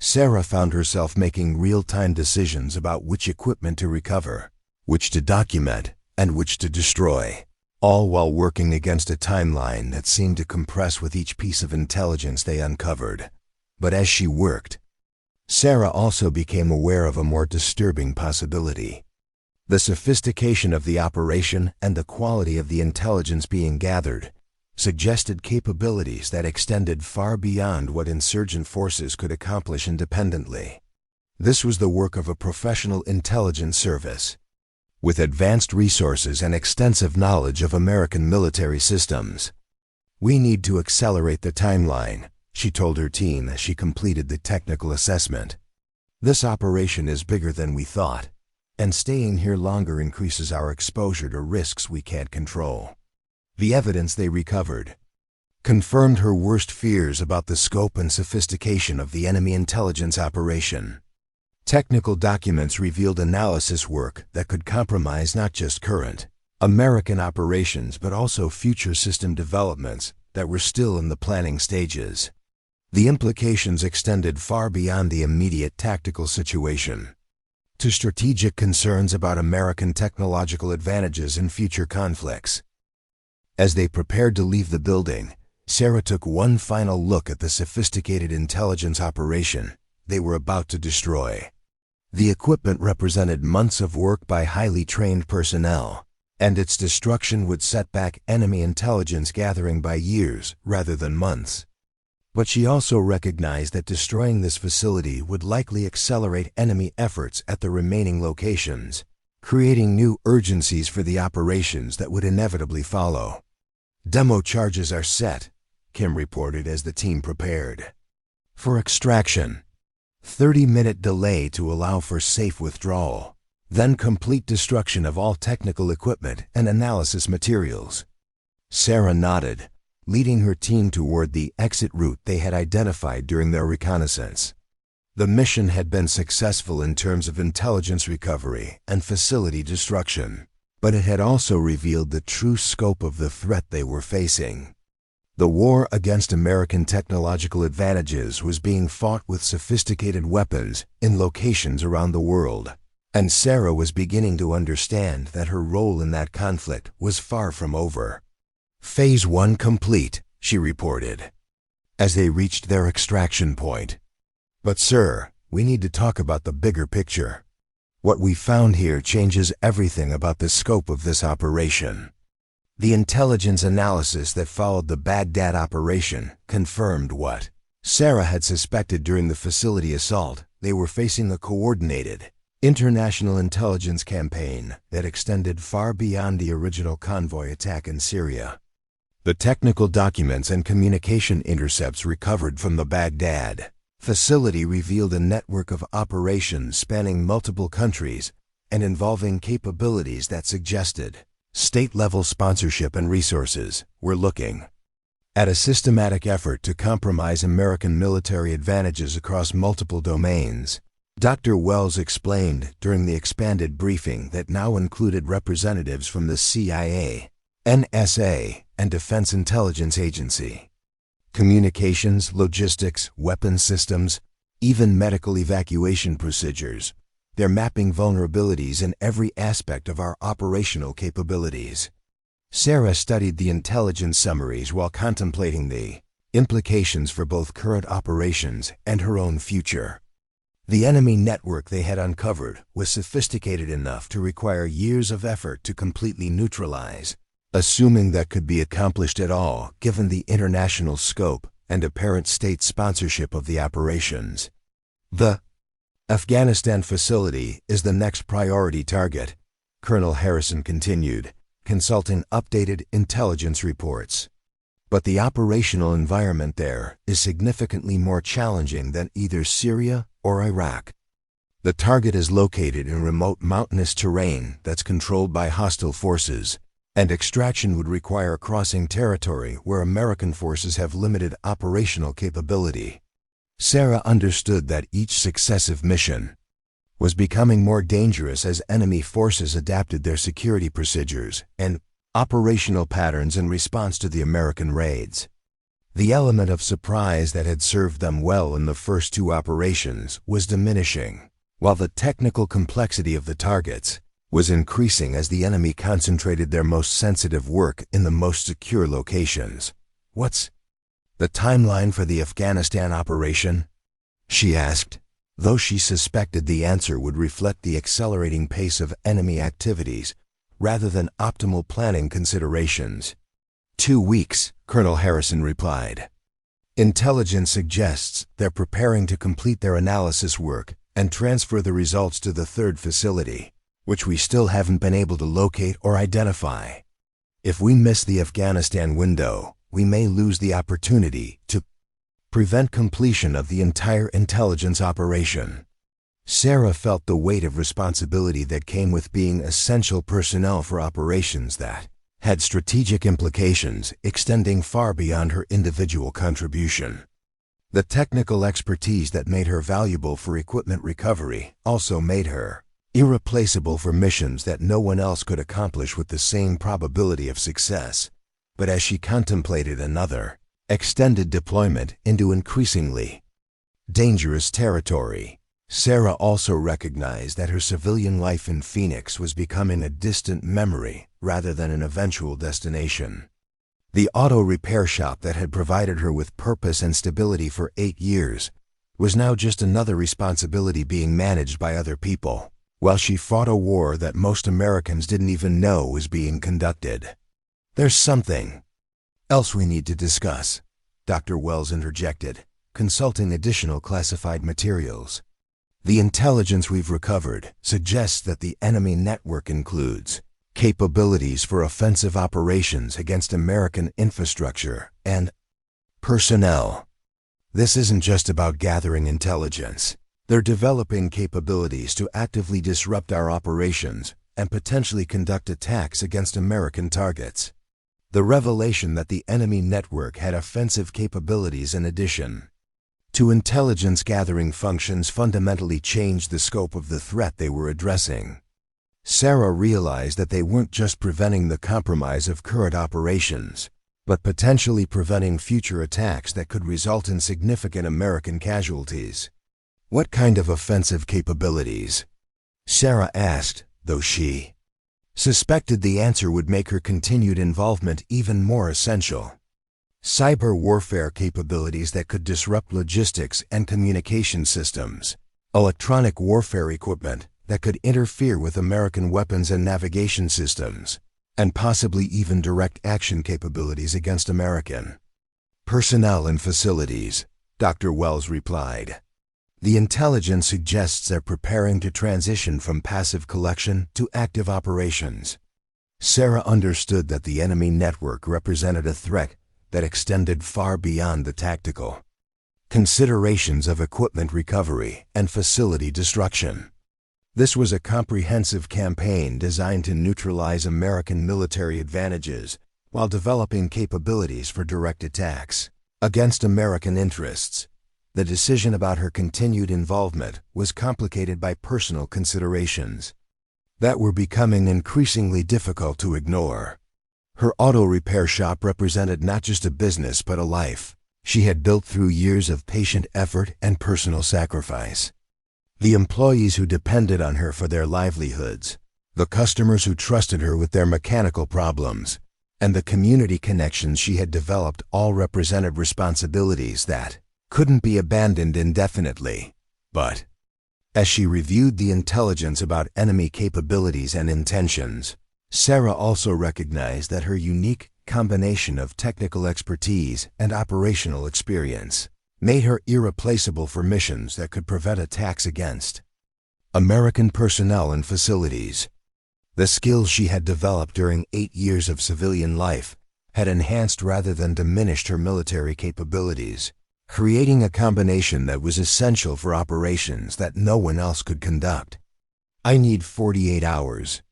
Sarah found herself making real-time decisions about which equipment to recover, which to document, and which to destroy, all while working against a timeline that seemed to compress with each piece of intelligence they uncovered. But as she worked, Sarah also became aware of a more disturbing possibility. The sophistication of the operation and the quality of the intelligence being gathered suggested capabilities that extended far beyond what insurgent forces could accomplish independently. This was the work of a professional intelligence service, with advanced resources and extensive knowledge of American military systems. "We need to accelerate the timeline," she told her team as she completed the technical assessment. "This operation is bigger than we thought, and staying here longer increases our exposure to risks we can't control." The evidence they recovered confirmed her worst fears about the scope and sophistication of the enemy intelligence operation. Technical documents revealed analysis work that could compromise not just current American operations but also future system developments that were still in the planning stages. The implications extended far beyond the immediate tactical situation to strategic concerns about American technological advantages in future conflicts. As they prepared to leave the building, Sarah took one final look at the sophisticated intelligence operation they were about to destroy. The equipment represented months of work by highly trained personnel, and its destruction would set back enemy intelligence gathering by years rather than months. But she also recognized that destroying this facility would likely accelerate enemy efforts at the remaining locations, creating new urgencies for the operations that would inevitably follow. "Demo charges are set," Kim reported as the team prepared for extraction. 30-minute delay to allow for safe withdrawal, then complete destruction of all technical equipment and analysis materials. Sarah nodded, leading her team toward the exit route they had identified during their reconnaissance. The mission had been successful in terms of intelligence recovery and facility destruction, but it had also revealed the true scope of the threat they were facing. The war against American technological advantages was being fought with sophisticated weapons in locations around the world, and Sarah was beginning to understand that her role in that conflict was far from over. "Phase 1 complete," she reported, as they reached their extraction point. "But sir, we need to talk about the bigger picture. What we found here changes everything about the scope of this operation." The intelligence analysis that followed the Baghdad operation confirmed what Sarah had suspected during the facility assault. They were facing a coordinated international intelligence campaign that extended far beyond the original convoy attack in Syria. The technical documents and communication intercepts recovered from the Baghdad facility revealed a network of operations spanning multiple countries and involving capabilities that suggested state-level sponsorship and resources were looking at a systematic effort to compromise American military advantages across multiple domains. Dr. Wells explained during the expanded briefing that now included representatives from the CIA, NSA, and Defense Intelligence Agency. Communications, logistics, weapons systems, even medical evacuation procedures. They're mapping vulnerabilities in every aspect of our operational capabilities. Sarah studied the intelligence summaries while contemplating the implications for both current operations and her own future. The enemy network they had uncovered was sophisticated enough to require years of effort to completely neutralize, assuming that could be accomplished at all given the international scope and apparent state sponsorship of the operations. The Afghanistan facility is the next priority target, Colonel Harrison continued, consulting updated intelligence reports. But the operational environment there is significantly more challenging than either Syria or Iraq. The target is located in remote mountainous terrain that's controlled by hostile forces, and extraction would require crossing territory where American forces have limited operational capability. Sarah understood that each successive mission was becoming more dangerous as enemy forces adapted their security procedures and operational patterns in response to the American raids. The element of surprise that had served them well in the first two operations was diminishing, while the technical complexity of the targets was increasing as the enemy concentrated their most sensitive work in the most secure locations. "What's the timeline for the Afghanistan operation?" she asked, though she suspected the answer would reflect the accelerating pace of enemy activities rather than optimal planning considerations. 2 weeks, Colonel Harrison replied. Intelligence suggests they're preparing to complete their analysis work and transfer the results to the third facility, which we still haven't been able to locate or identify. If we miss the Afghanistan window, we may lose the opportunity to prevent completion of the entire intelligence operation. Sarah felt the weight of responsibility that came with being essential personnel for operations that had strategic implications extending far beyond her individual contribution. The technical expertise that made her valuable for equipment recovery also made her irreplaceable for missions that no one else could accomplish with the same probability of success. But as she contemplated another, extended deployment into increasingly dangerous territory, Sarah also recognized that her civilian life in Phoenix was becoming a distant memory rather than an eventual destination. The auto repair shop that had provided her with purpose and stability for 8 years was now just another responsibility being managed by other people, while she fought a war that most Americans didn't even know was being conducted. "There's something else we need to discuss," Dr. Wells interjected, consulting additional classified materials. "The intelligence we've recovered suggests that the enemy network includes capabilities for offensive operations against American infrastructure and personnel. This isn't just about gathering intelligence. They're developing capabilities to actively disrupt our operations and potentially conduct attacks against American targets." The revelation that the enemy network had offensive capabilities in addition to intelligence gathering functions fundamentally changed the scope of the threat they were addressing. Sarah realized that they weren't just preventing the compromise of current operations, but potentially preventing future attacks that could result in significant American casualties. "What kind of offensive capabilities?" Sarah asked, though she suspected the answer would make her continued involvement even more essential. Cyber warfare capabilities that could disrupt logistics and communication systems, electronic warfare equipment that could interfere with American weapons and navigation systems, and possibly even direct action capabilities against American personnel and facilities, Dr. Wells replied. The intelligence suggests they're preparing to transition from passive collection to active operations. Sarah understood that the enemy network represented a threat that extended far beyond the tactical considerations of equipment recovery and facility destruction. This was a comprehensive campaign designed to neutralize American military advantages while developing capabilities for direct attacks against American interests. The decision about her continued involvement was complicated by personal considerations that were becoming increasingly difficult to ignore. Her auto repair shop represented not just a business but a life she had built through years of patient effort and personal sacrifice. The employees who depended on her for their livelihoods, the customers who trusted her with their mechanical problems, and the community connections she had developed all represented responsibilities that couldn't be abandoned indefinitely. But As she reviewed the intelligence about enemy capabilities and intentions, Sarah also recognized that her unique combination of technical expertise and operational experience made her irreplaceable for missions that could prevent attacks against American personnel and facilities. The skills she had developed during 8 years of civilian life had enhanced rather than diminished her military capabilities, creating a combination that was essential for operations that no one else could conduct. "I need 48 hours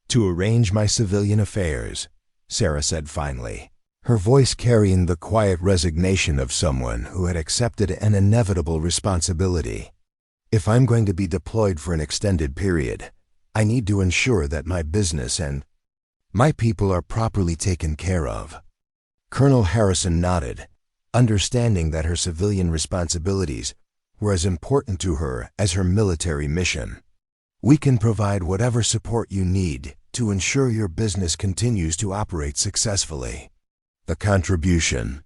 to arrange my civilian affairs," Sarah said finally, her voice carrying the quiet resignation of someone who had accepted an inevitable responsibility. "If I'm going to be deployed for an extended period, I need to ensure that my business and my people are properly taken care of." Colonel Harrison nodded, understanding that her civilian responsibilities were as important to her as her military mission. "We can provide whatever support you need to ensure your business continues to operate successfully. The contribution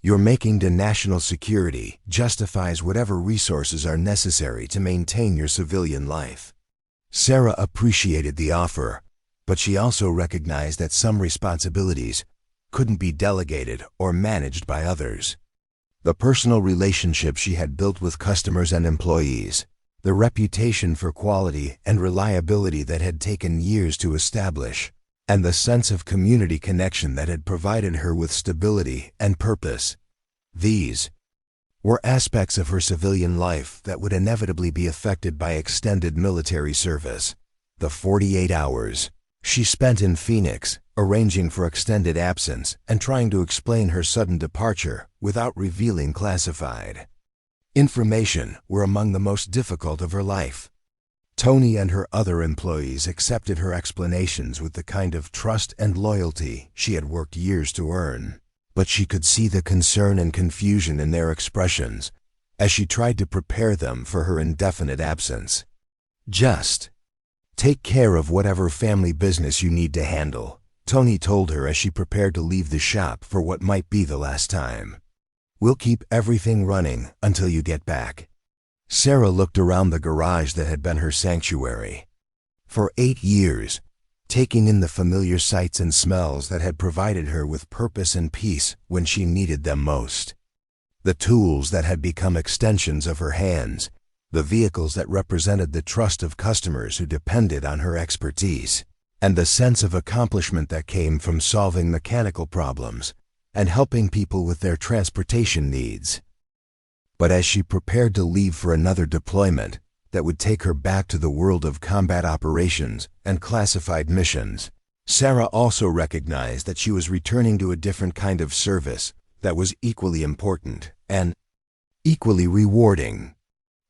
you're making to national security justifies whatever resources are necessary to maintain your civilian life." Sarah appreciated the offer, but she also recognized that some responsibilities couldn't be delegated or managed by others. The personal relationships she had built with customers and employees, the reputation for quality and reliability that had taken years to establish, and the sense of community connection that had provided her with stability and purpose. These were aspects of her civilian life that would inevitably be affected by extended military service. The 48 hours she spent in Phoenix, arranging for extended absence and trying to explain her sudden departure without revealing classified information, were among the most difficult of her life. Tony and her other employees accepted her explanations with the kind of trust and loyalty she had worked years to earn, but she could see the concern and confusion in their expressions as she tried to prepare them for her indefinite absence. "Just take care of whatever family business you need to handle," Tony told her as she prepared to leave the shop for what might be the last time. "We'll keep everything running until you get back." Sarah looked around the garage that had been her sanctuary. For 8 years, taking in the familiar sights and smells that had provided her with purpose and peace when she needed them most. The tools that had become extensions of her hands, the vehicles that represented the trust of customers who depended on her expertise, and the sense of accomplishment that came from solving mechanical problems and helping people with their transportation needs. But as she prepared to leave for another deployment that would take her back to the world of combat operations and classified missions, Sarah also recognized that she was returning to a different kind of service that was equally important and equally rewarding.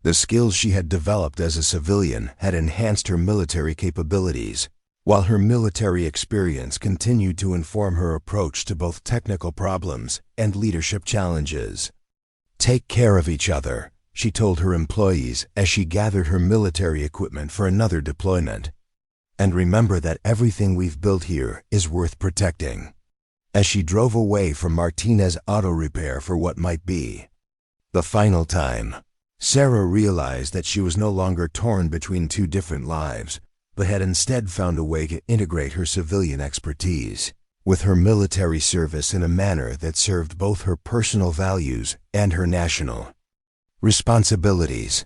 The skills she had developed as a civilian had enhanced her military capabilities, while her military experience continued to inform her approach to both technical problems and leadership challenges. "Take care of each other," she told her employees as she gathered her military equipment for another deployment. "And remember that everything we've built here is worth protecting." As she drove away from Martinez Auto Repair for what might be the final time, Sarah realized that she was no longer torn between two different lives, but had instead found a way to integrate her civilian expertise with her military service in a manner that served both her personal values and her national responsibilities.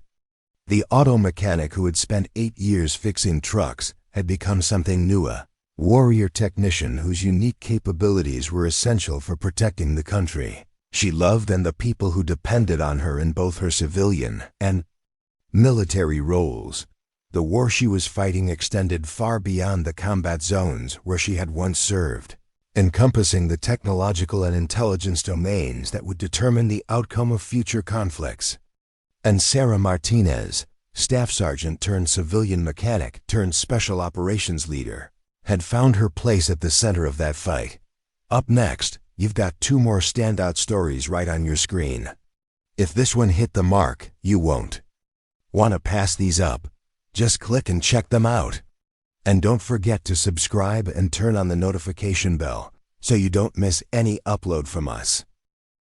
The auto mechanic who had spent 8 years fixing trucks had become something new, a warrior technician whose unique capabilities were essential for protecting the country she loved and the people who depended on her in both her civilian and military roles. The war she was fighting extended far beyond the combat zones where she had once served, encompassing the technological and intelligence domains that would determine the outcome of future conflicts. And Sarah Martinez, Staff Sergeant turned civilian mechanic turned Special Operations Leader, had found her place at the center of that fight. Up next, you've got 2 more standout stories right on your screen. If this one hit the mark, you won't want to pass these up. Just click and check them out. And don't forget to subscribe and turn on the notification bell so you don't miss any upload from us.